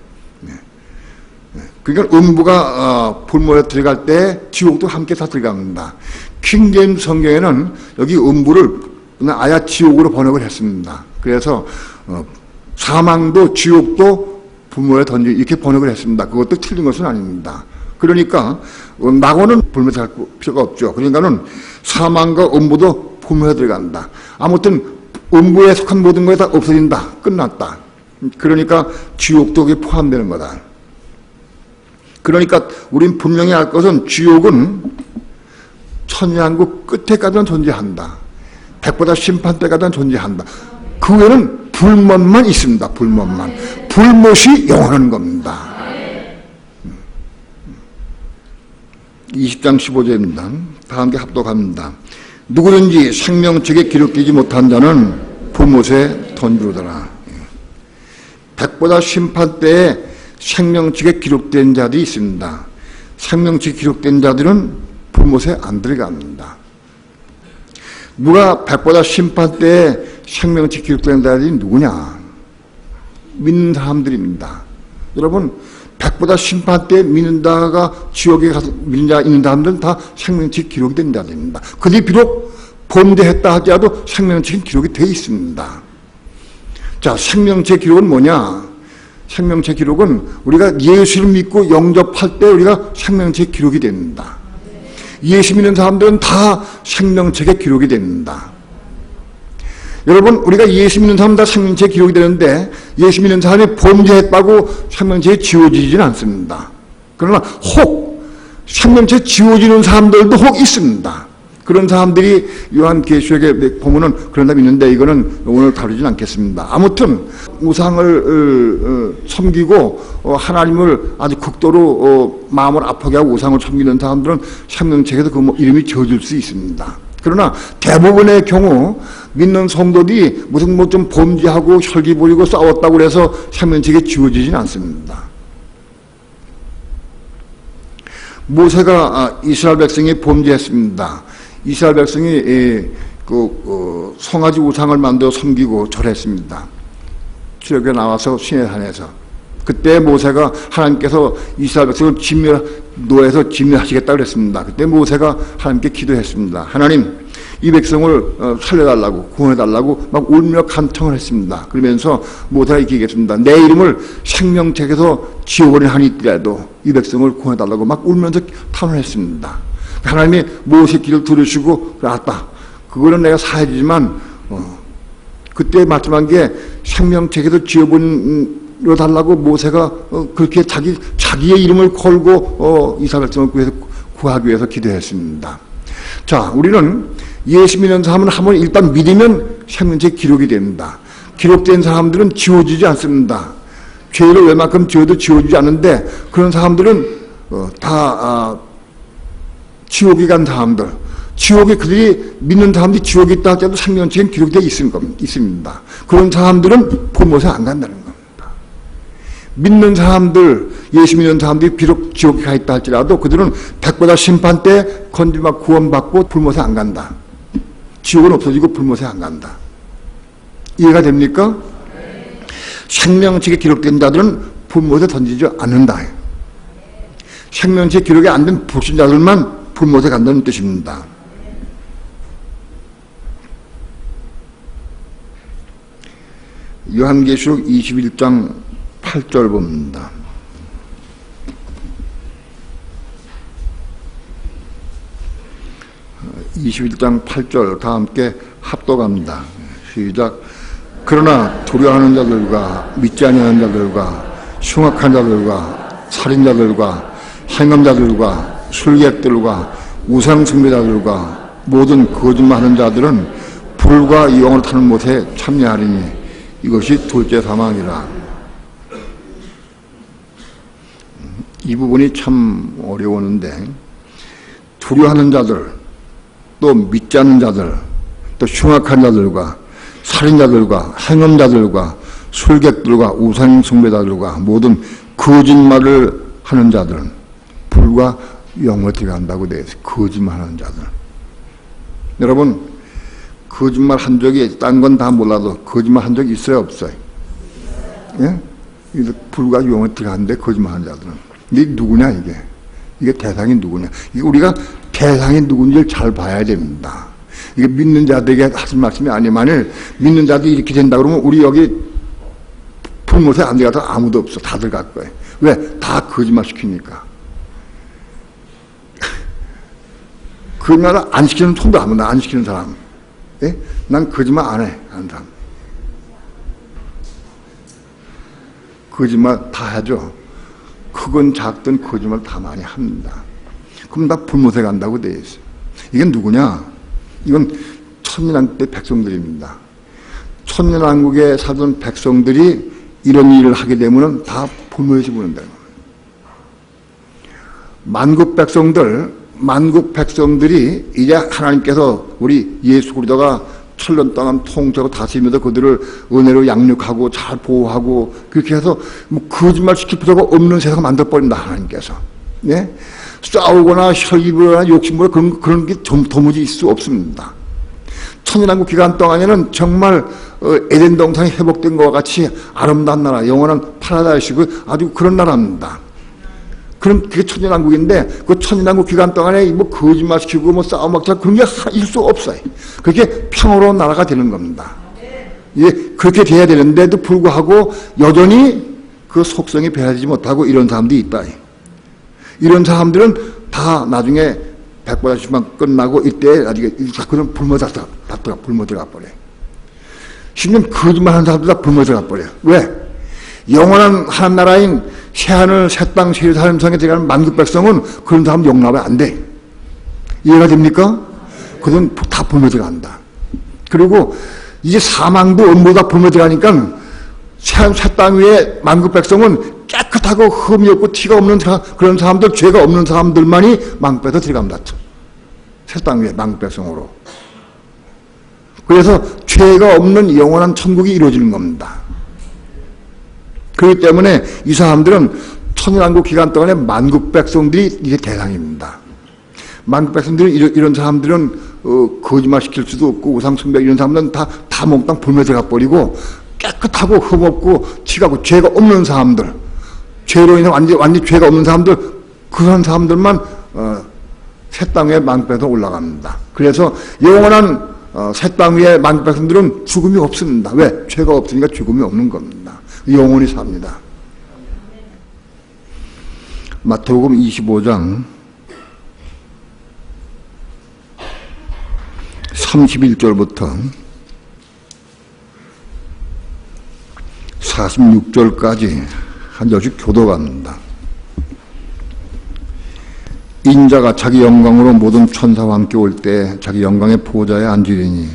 그러니까 음부가 불모에 들어갈 때 지옥도 함께 다 들어갑니다. 킹제임스 성경에는 여기 음부를 아야 지옥으로 번역을 했습니다. 그래서 사망도 지옥도 부모에 던지 이렇게 번역을 했습니다. 그것도 틀린 것은 아닙니다. 그러니까 낙원은 불못에 갈 필요가 없죠. 그러니까는 사망과 음부도 부모에 들어간다. 아무튼 음부에 속한 모든 것이 다 없어진다. 끝났다. 그러니까 지옥도 거기에 포함되는 거다. 그러니까 우린 분명히 알 것은 지옥은 천년왕국 끝에까지는 존재한다. 백보다 심판때까지는 존재한다. 그 외에는 불못만 있습니다. 불못만. 불못이 영원한 겁니다. 20장 15절입니다. 다 함께 합독합니다. 누구든지 생명책에 기록되지 못한 자는 불못에 던지우더라. 백보다 심판때에 생명책에 기록된 자들이 있습니다. 생명책에 기록된 자들은 불못에 안 들어갑니다. 누가 백보다 심판때에 생명책에 기록된 자들이 누구냐? 믿는 사람들입니다. 여러분, 백보다 심판때에 믿는다가 지옥에 가서 믿는 자 있는 사람들은 다 생명책에 기록이 된 자들입니다. 그들이 비록 범죄했다 하더라도 생명책에 기록이 되어 있습니다. 자, 생명책 기록은 뭐냐? 생명책 기록은 우리가 예수를 믿고 영접할 때 우리가 생명책 기록이 됩니다. 예수 믿는 사람들은 다 생명책에 기록이 됩니다. 여러분, 우리가 예수 믿는 사람은 다 생명책에 기록이 되는데 예수 믿는 사람이 범죄했다고 생명책에 지워지지는 않습니다. 그러나 혹 생명책에 지워지는 사람들도 혹 있습니다. 그런 사람들이 요한계시록에 보면은 그런 사람이 있는데 이거는 오늘 다루지는 않겠습니다. 아무튼 우상을 섬기고 하나님을 아주 극도로 마음을 아프게 하고 우상을 섬기는 사람들은 생명책에도 그 이름이 지어질 수 있습니다. 그러나 대부분의 경우 믿는 성도들이 무슨 뭐 좀 범죄하고 혈기 부리고 싸웠다고 해서 생명책에 지워지진 않습니다. 모세가 이스라엘 백성이 범죄했습니다. 이스라엘 백성이 송아지 우상을 만들어 섬기고 절했습니다. 출애굽에 나와서 시내산에서. 그때 모세가 하나님께서 이스라엘 백성을 노예에서 진멸하시겠다고 그랬습니다. 그때 모세가 하나님께 기도했습니다. 하나님, 이 백성을 살려달라고, 구원해달라고 막 울며 간청을 했습니다. 그러면서 모세가 이렇게 얘기했습니다. 내 이름을 생명책에서 지워버린 한이 있더라도 이 백성을 구원해달라고 막 울면서 탄원했습니다. 하나님이 모세 기를 들으시고, 알았다. 그거는 내가 사해주지만, 그때 말씀한 게 생명책에서 지어버려 달라고 모세가 그렇게 자기의 이름을 걸고 이스라엘 백성을 구하기 위해서 기도했습니다. 자, 우리는 예수 믿는 사람은 한번 일단 믿으면 생명책 기록이 됩니다. 기록된 사람들은 지워지지 않습니다. 죄를 웬만큼 지어도 지워지지 않는데 그런 사람들은 다 지옥에 간 사람들, 지옥에 그들이 믿는 사람들이 지옥에 있다 할때도 생명책에 기록되어 있습니다. 그런 사람들은 불못에 안 간다는 겁니다. 믿는 사람들, 예수 믿는 사람들이 비록 지옥에 가 있다 할지라도 그들은 백보다 심판 때 건지막 구원받고 불못에 안 간다. 지옥은 없어지고 불못에 안 간다. 이해가 됩니까? 생명책에 기록된 자들은 불못에 던지지 않는다. 생명책에 기록이 안 된 불신자들만 불못에 간다는 뜻입니다. 요한계시록 21장 8절 봅니다. (21장 8절) 다 함께 합독합니다. 시작. 그러나 두려워하는 자들과 믿지 아니하는 자들과 흉악한 자들과 살인자들과 행음자들과 술객들과 우상숭배자들과 모든 거짓말하는 자들은 불과 영을 타는 못에 참여하리니 이것이 둘째 사망이라. 이 부분이 참 어려웠는데, 두려워하는 자들, 또 믿지 않는 자들, 또 흉악한 자들과 살인자들과 행음자들과 술객들과 우상숭배자들과 모든 거짓말을 하는 자들은 불과 영을 들어간다고 되어 있어요. 거짓말하는 자들. 여러분, 거짓말 한 적이 딴 건 다 몰라도 거짓말 한 적이 있어요, 없어요? 예? 불과 영을 들어가는데 거짓말하는 자들은. 이게 누구냐, 이게? 이게 대상이 누구냐? 이게 우리가 대상이 누군지를 잘 봐야 됩니다. 이게 믿는 자들에게 하신 말씀이 아니만일 믿는 자들이 이렇게 된다 그러면 우리 여기 불못에 안 들어가도 아무도 없어. 다들 갈 거예요. 왜? 다 거짓말 시키니까. 거짓말 안 시키는 손도 아무도 안 시키는 사람. 예? 난 거짓말 안 해. 하는 사람. 거짓말 다 하죠. 크건 작든 거짓말 다 많이 합니다. 그럼 다 불못에 간다고 되어 있어요. 이게 누구냐? 이건 천년왕국 때 백성들입니다. 천년왕국에 살던 백성들이 이런 일을 하게 되면 다 불못에 집어넣는다는 겁니다. 만국 백성들이 이제 하나님께서 우리 예수 그리스도가 천년 동안 통치하고 다스리면서 그들을 은혜로 양육하고 잘 보호하고 그렇게 해서 뭐 거짓말 시킬 필요가 없는 세상을 만들어버린다 하나님께서. 예? 싸우거나 혈기부거나 욕심부나 그런 게 도무지 있을 수 없습니다. 천년왕국 기간 동안에는 정말 에덴 동산이 회복된 것과 같이 아름다운 나라, 영원한 파라다이스고 아주 그런 나라입니다. 그럼 그게 천년왕국인데 그 천년왕국 기간 동안에 뭐 거짓말 시키고 뭐 싸움하고 그런 게 있을 수 없어요. 그렇게 평화로운 나라가 되는 겁니다. 예, 그렇게 돼야 되는데도 불구하고 여전히 그 속성이 배하지 못하고 이런 사람들이 있다. 이런 사람들은 다 나중에 백보다시만 끝나고 이때 나중에 그런 불모 들어가 버려요. 심지어 거짓말하는 사람들 다 불모 들어가 버려요. 왜? 영원한 한 나라인 새하늘, 새땅, 새사람성에 들어가는 만국 백성은 그런 사람 용납이 안 돼. 이해가 됩니까? 그들은 다 불모 들어간다. 그리고 이제 사망도 업무 다 불모 들어가니까 새하늘, 새땅 위에 만국 백성은 깨끗하고 흠이 없고 티가 없는 그런 사람들, 죄가 없는 사람들만이 만국 백성 들어갑니다. 새땅 위에 만국 백성으로. 그래서 죄가 없는 영원한 천국이 이루어지는 겁니다. 그렇기 때문에 이 사람들은 천년왕국 기간 동안에 만국 백성들이 이게 대상입니다. 만국 백성들은 이런 사람들은 거짓말 시킬 수도 없고 우상숭배 이런 사람들은 다 몽땅 불며 들어가 버리고 깨끗하고 흠없고 티가고 죄가 없는 사람들, 죄로 인해 완전 죄가 없는 사람들, 그런 사람들만 새 땅에 만국 백성 올라갑니다. 그래서 영원한 새 땅 위에 만국 백성들은 죽음이 없습니다. 왜? 죄가 없으니까 죽음이 없는 겁니다. 영원히 삽니다. 마태복음 25장 31절부터 46절까지 한 절씩 교도갑니다. 인자가 자기 영광으로 모든 천사와 함께 올 때 자기 영광의 보좌에 앉으리니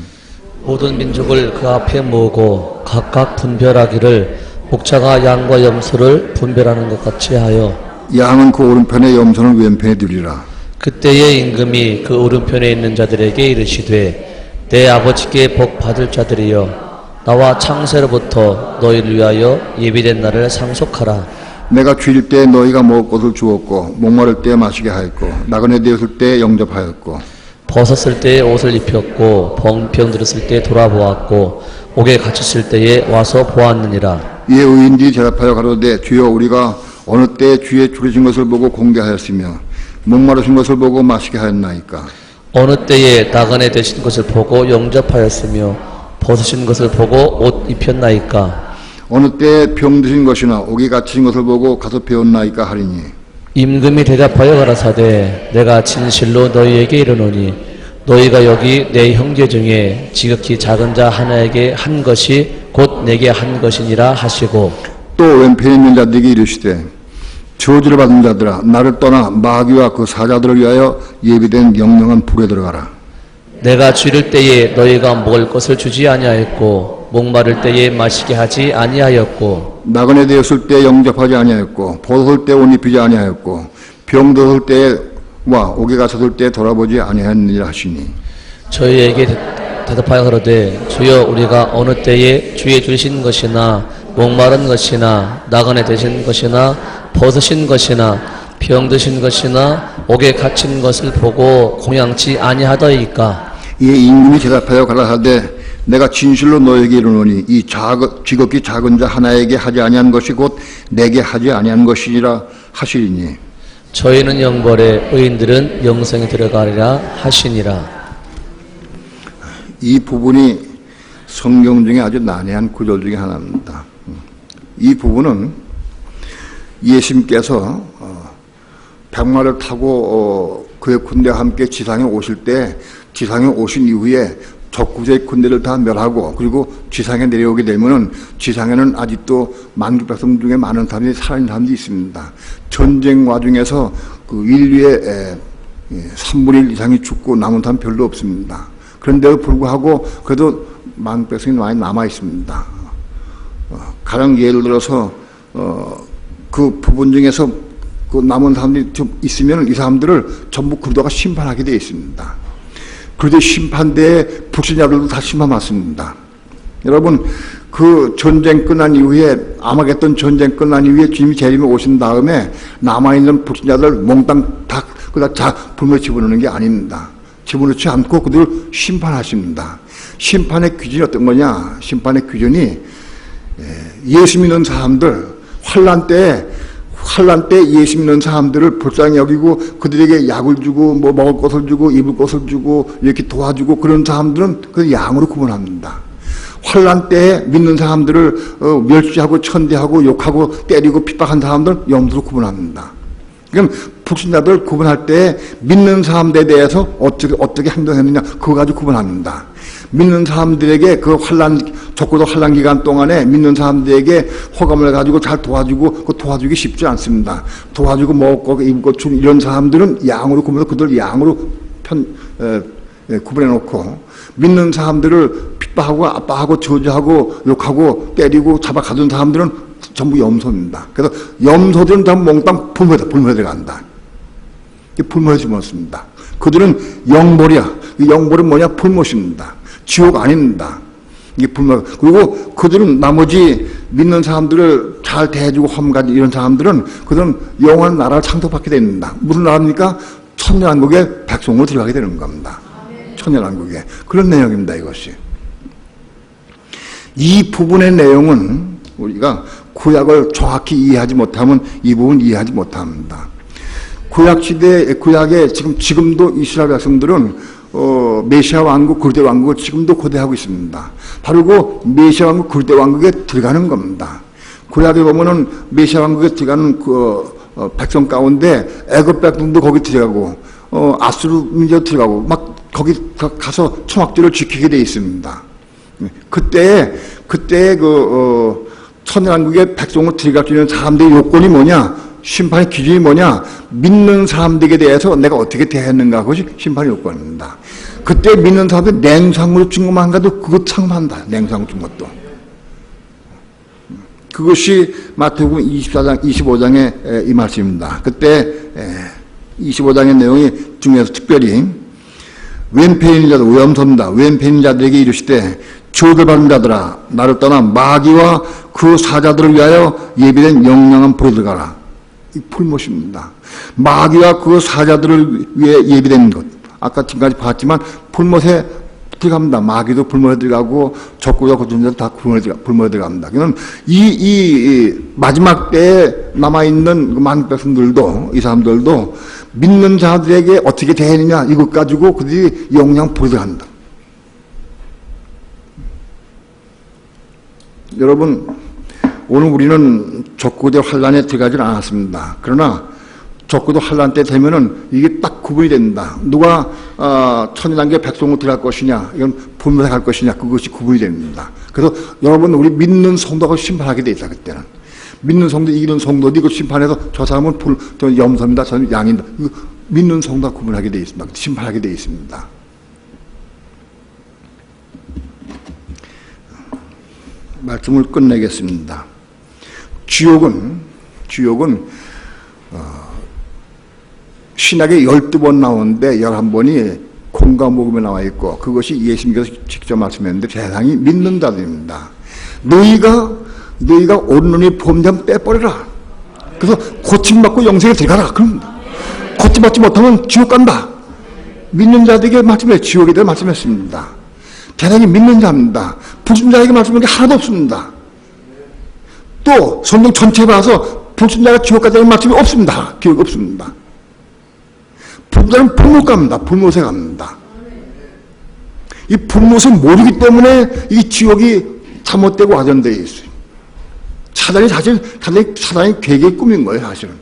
모든 민족을 그 앞에 모으고 각각 분별하기를 목자가 양과 염소를 분별하는 것 같이 하여 양은 그 오른편에 염소는 왼편에 두리라. 그때의 임금이 그 오른편에 있는 자들에게 이르시되 내 아버지께 복 받을 자들이여 나와 창세로부터 너희를 위하여 예비된 날을 상속하라. 내가 줄일 때 너희가 먹을 것을 주었고 목마를 때 마시게 하였고 나그네 되었을 때 영접하였고 벗었을 때에 옷을 입혔고 병 들었을 때 돌아보았고 옥에 갇혔을 때에 와서 보았느니라. 이에 의인들이 대답하여 가로되 주여 우리가 어느 때 주의 줄이신 것을 보고 공개하였으며 목마르신 것을 보고 마시게 하였나이까. 어느 때에 나그네 되신 것을 보고 영접하였으며 벗으신 것을 보고 옷 입혔나이까. 어느 때에 병 드신 것이나 옥에 갇힌 것을 보고 가서 배웠나이까 하리니. 임금이 대답하여 가라사대 내가 진실로 너희에게 이르노니 너희가 여기 내 형제 중에 지극히 작은 자 하나에게 한 것이 곧 내게 한 것이니라 하시고 또 왼편에 있는 자들에게 이르시되 저주를 받은 자들아 나를 떠나 마귀와 그 사자들을 위하여 예비된 영영한 불에 들어가라. 내가 줄일 때에 너희가 먹을 것을 주지 아니하였고 목마를 때에 마시게 하지 아니하였고 나그네 되었을 때 영접하지 아니하였고 벗었을 때 옷 입히지 아니하였고 병들었을 때와 옥에 갇혔을 때 돌아보지 아니하였느니라 하시니. 저희에게 대답하여 가로되 주여 우리가 어느 때에 주의 주신 것이나 목마른 것이나 나그네 되신 것이나 벗으신 것이나 병 드신 것이나 옥에 갇힌 것을 보고 공양치 아니하더이까. 이에 임금이 대답하여 가라사대 내가 진실로 너에게 이르노니 이 지극히 작은 자 하나에게 하지 아니한 것이 곧 내게 하지 아니한 것이라 하시리니. 저희는 영벌에 의인들은 영생에 들어가리라 하시니라. 이 부분이 성경 중에 아주 난해한 구절 중에 하나입니다. 이 부분은 예수님께서 백마를 타고 그의 군대와 함께 지상에 오실 때, 지상에 오신 이후에 적구제의 군대를 다 멸하고 그리고 지상에 내려오게 되면은 지상에는 아직도 만국 백성 중에 많은 사람들이 살아있는 사람들이 있습니다. 전쟁 와중에서 그 인류의 3분의 1 이상이 죽고 남은 사람 별로 없습니다. 그런데도 불구하고 그래도 만국 백성이 많이 남아 있습니다. 가령 예를 들어서 그 부분 중에서 그 남은 사람들이 좀 있으면 이 사람들을 전부 그리스도가 심판하게 되어 있습니다. 그런데 심판대에 불신자들도 다 심판받습니다. 여러분, 그 전쟁 끝난 이후에, 아마겟돈 전쟁 끝난 이후에 주님이 재림에 오신 다음에 남아있는 불신자들 몽땅 다 불멸 집어넣는 게 아닙니다. 집어넣지 않고 그들을 심판하십니다. 심판의 기준이 어떤 거냐? 심판의 기준이 예수 믿는 사람들, 환난 때 예수 믿는 사람들을 불쌍히 여기고 그들에게 약을 주고 뭐 먹을 것을 주고 입을 것을 주고 이렇게 도와주고 그런 사람들은 그 양으로 구분합니다. 환난 때에 믿는 사람들을 멸시하고 천대하고 욕하고 때리고 핍박한 사람들은 염소로 구분합니다. 그럼 불신자들 구분할 때 믿는 사람들에 대해서 어떻게 행동했느냐 그거 가지고 구분합니다. 믿는 사람들에게 그 적고도 환난 기간 동안에 믿는 사람들에게 호감을 가지고 잘 도와주고 그 도와주기 쉽지 않습니다. 도와주고 먹고 입고 준 이런 사람들은 양으로 구분해서 그들 양으로 구분해 놓고 믿는 사람들을 핍박하고 압박하고 저주하고 욕하고 때리고 잡아 가둔 사람들은 전부 염소입니다. 그래서 염소들은 다 몽땅 불모에 들어간다. 불모에 집어넣습니다. 그들은 영몰이야. 이 영몰은 뭐냐? 불못입니다. 지옥 아닙니다. 이게 불모. 그리고 그들은 나머지 믿는 사람들을 잘 대해주고 험가지 이런 사람들은 그들은 영원한 나라를 창조받게 됩니다. 무슨 나라입니까? 천년왕국의 백성으로 들어가게 되는 겁니다. 천년왕국에. 그런 내용입니다. 이것이. 이 부분의 내용은 우리가 구약을 정확히 이해하지 못하면 이 부분 이해하지 못합니다. 구약에 지금도 이스라엘 백성들은 메시아 왕국, 그리스도 왕국을 지금도 고대하고 있습니다. 바로 그 메시아 왕국, 그리스도 왕국에 들어가는 겁니다. 구약에 보면은 메시아 왕국에 들어가는 백성 가운데 애굽 백성도 거기 들어가고 아수르 민족 들어가고 막 거기 가서 초막절을 지키게 돼 있습니다. 그때 천년왕국의 백성을 들어갈 수 있는 사람들의 요건이 뭐냐? 심판의 기준이 뭐냐? 믿는 사람들에 대해서 내가 어떻게 대했는가? 그것이 심판의 요건입니다. 그때 믿는 사람들이 냉상으로 준 것만 가도 그것 상반한다. 냉상으로 준 것도. 그것이 마태복음 25장의 이 말씀입니다. 그때 25장의 내용이 중요해서 특별히 왼편인 자들, 오염소입니다. 왼편인 자들에게 이르시되 저주를 받는 자들아 나를 떠나 마귀와 그 사자들을 위하여 예비된 영영한 불에 들어가라. 이 불못입니다. 마귀와 그 사자들을 위해 예비된 것. 아까 지금까지 봤지만 불못에 들어갑니다. 마귀도 불못에 들어가고 적구와 고준자도 다 불못에 들어갑니다. 그러면 이 마지막 때에 남아있는 만국 백성들도 이 사람들도 믿는 자들에게 어떻게 대했느냐 이것 가지고 그들이 영영 불에 들어간다. 여러분 오늘 우리는 적구대 환란에 들어가질 않았습니다. 그러나 적구도 환란 때 되면은 이게 딱 구분이 됩니다. 누가 천년왕국의 백성으로 들어갈 것이냐, 이건 불멸에 갈 것이냐, 그것이 구분이 됩니다. 그래서 여러분 우리 믿는 성도가 심판하게 돼 있다. 그때는 믿는 성도 이기는 성도도 이거 심판해서 저 사람은 저 염소입니다, 저는 양입니다. 믿는 성도가 구분하게 돼 있습니다. 심판하게 돼 있습니다. 말씀을 끝내겠습니다. 지옥은 신약에 12번 나오는데 11번이 콩과 복음에 나와 있고 그것이 예수님께서 직접 말씀했는데 세상이 믿는 자들입니다. 너희가 온전히 범죄하면 빼버려라. 그래서 고침받고 영생에 들어가라. 그럽니다. 고침받지 못하면 지옥 간다. 믿는 자들에게 말씀해 지옥에 대해 말씀했습니다. 세상이 믿는 자입니다. 불신자에게 말씀한 게 하나도 없습니다. 또 성경 전체에 봐서 불신자가 지옥 가자는 말씀이 없습니다. 기억이 없습니다. 불신자는 불못 갑니다. 불못에 갑니다. 이 불못을 모르기 때문에 이 지옥이 잘못되고 와전되어 있어요. 사단이 괴계의 꿈인 거예요, 사실은.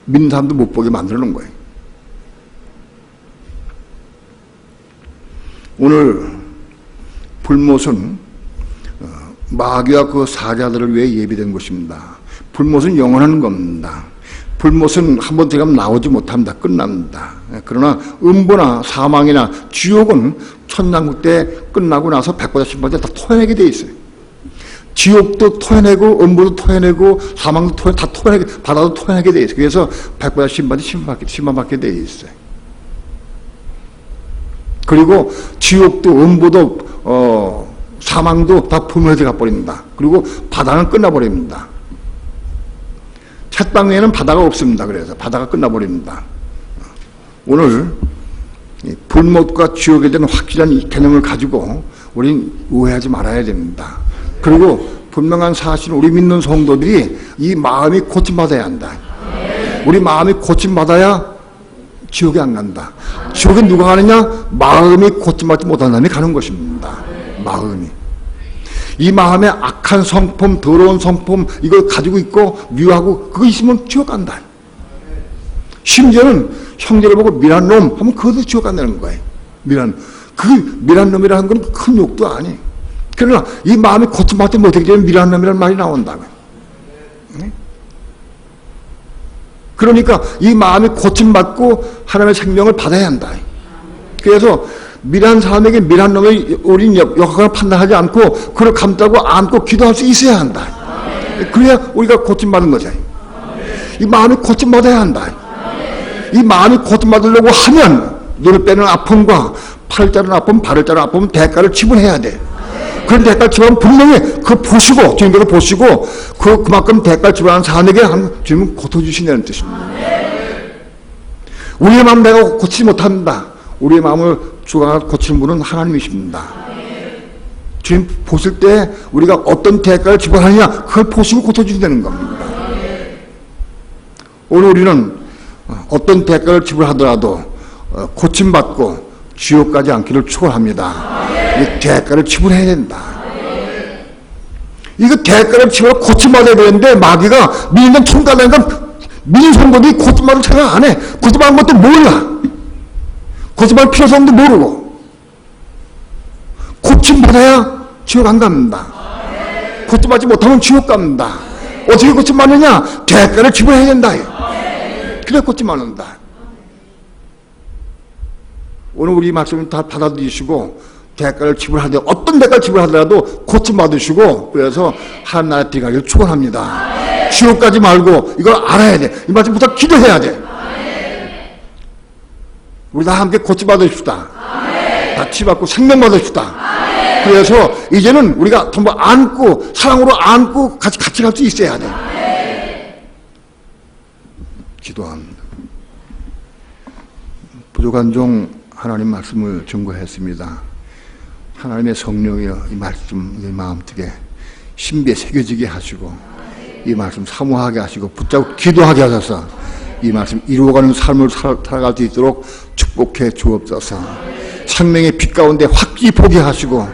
믿는 사람도 못 보게 만들어 놓은 거예요. 오늘 불못은 마귀와 그 사자들을 위해 예비된 것입니다. 불못은 영원한 겁니다. 불못은 한번 들어가면 나오지 못합니다. 끝납니다. 그러나 음보나 사망이나 지옥은 천당국 때 끝나고 나서 백보자 신발 때 다 토해내게 돼 있어요. 지옥도 토해내고 음보도 토해내고 사망도 다 토해내게, 바다도 토해내게 돼 있어요. 그래서 백보자 신발이 심판받게 돼 있어요. 그리고 지옥도 음보도 사망도 다 불문에 들어가 버립니다. 그리고 바다는 끝나버립니다. 첫 방에는 바다가 없습니다. 그래서 바다가 끝나버립니다. 오늘 불못과 지옥에 대한 확실한 이 개념을 가지고 우리는 오해하지 말아야 됩니다. 그리고 분명한 사실은 우리 믿는 성도들이 이 마음이 고침받아야 한다. 우리 마음이 고침받아야 지옥에 안 간다. 지옥에 누가 가느냐? 마음이 고침받지 못한 사람이 가는 것입니다. 마음이. 이 마음에 악한 성품, 더러운 성품 이걸 가지고 있고 미워하고 그거 있으면 지옥 간다. 심지어는 형제를 보고 미란 놈 하면 그것도 지옥 간다는 거예요. 미란 놈이라는 건 큰 욕도 아니에요. 그러나 이 마음이 고침받지 못하기 때문에 미란 놈이라는 말이 나온다고요. 그러니까 이 마음이 고침받고 하나님의 생명을 받아야 한다. 그래서 미란 사람에게 미란 놈의 우린 역학을 판단하지 않고 그를 감싸고 안고 기도할 수 있어야 한다. 그래야 우리가 고침받은 거죠. 이 마음이 고침받아야 한다. 이 마음이 고침받으려고 하면 눈을 빼는 아픔과 팔을 자르는 아픔, 발을 자르는 아픔은 대가를 지불해야 돼. 그런 대가를 지불하면 분명히 그걸 보시고 주님께서 보시고 그만큼 대가를 지불하는 사람에게 주님은 고쳐주신다는 뜻입니다. 우리의 마음 내가 고치지 못합니다. 우리의 마음을 주가 고치는 분은 하나님이십니다. 주님 보실 때 우리가 어떤 대가를 지불하느냐 그걸 보시고 고쳐주신다는 겁니다. 오늘 우리는 어떤 대가를 지불하더라도 고침받고 지옥 가지 않기를 축원합니다. 이 대가를 지불해야 된다. 이거 대가를 지불하고 고침받아야 되는데 마귀가 믿는 총괄하니까 믿는 성도들이 고침받을 생각 안 해. 고침받는 것도 몰라. 고침받을 필요성도 모르고 고침받아야 지옥 안 갑니다. 고침받지 못하면 지옥 갑니다. 어떻게 고침받느냐? 대가를 지불해야 된다. 그래 고침받는다. 오늘 우리 말씀을 다 받아들이시고 대가를 지불하더라도 어떤 대가를 지불하더라도 고침받으시고 그래서 하나님 나라에 들어가기를 축원합니다. 지옥 가지 말고 이걸 알아야 돼. 이 말씀부터 기도해야 돼. 우리 다 함께 고침받으십시다. 다 치받고 생명 받으십시다. 그래서 이제는 우리가 전부 안고 사랑으로 안고 같이 갈 수 있어야 돼. 기도합니다. 부족한 종 하나님 말씀을 증거했습니다. 하나님의 성령이여 이 말씀 내 마음속에 신비에 새겨지게 하시고 이 말씀 사모하게 하시고 붙잡고 기도하게 하셔서 이 말씀 이루어가는 삶을 살아갈 수 있도록 축복해 주옵소서. 생명의 빛 가운데 확히 보게 하시고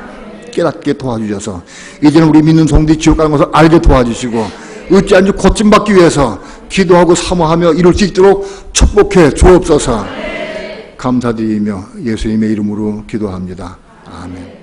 깨닫게 도와주셔서 이제는 우리 믿는 성도들이 지옥 가는 것을 알게 도와주시고 어찌한지 고침받기 위해서 기도하고 사모하며 이룰 수 있도록 축복해 주옵소서. 감사드리며 예수님의 이름으로 기도합니다. 아멘.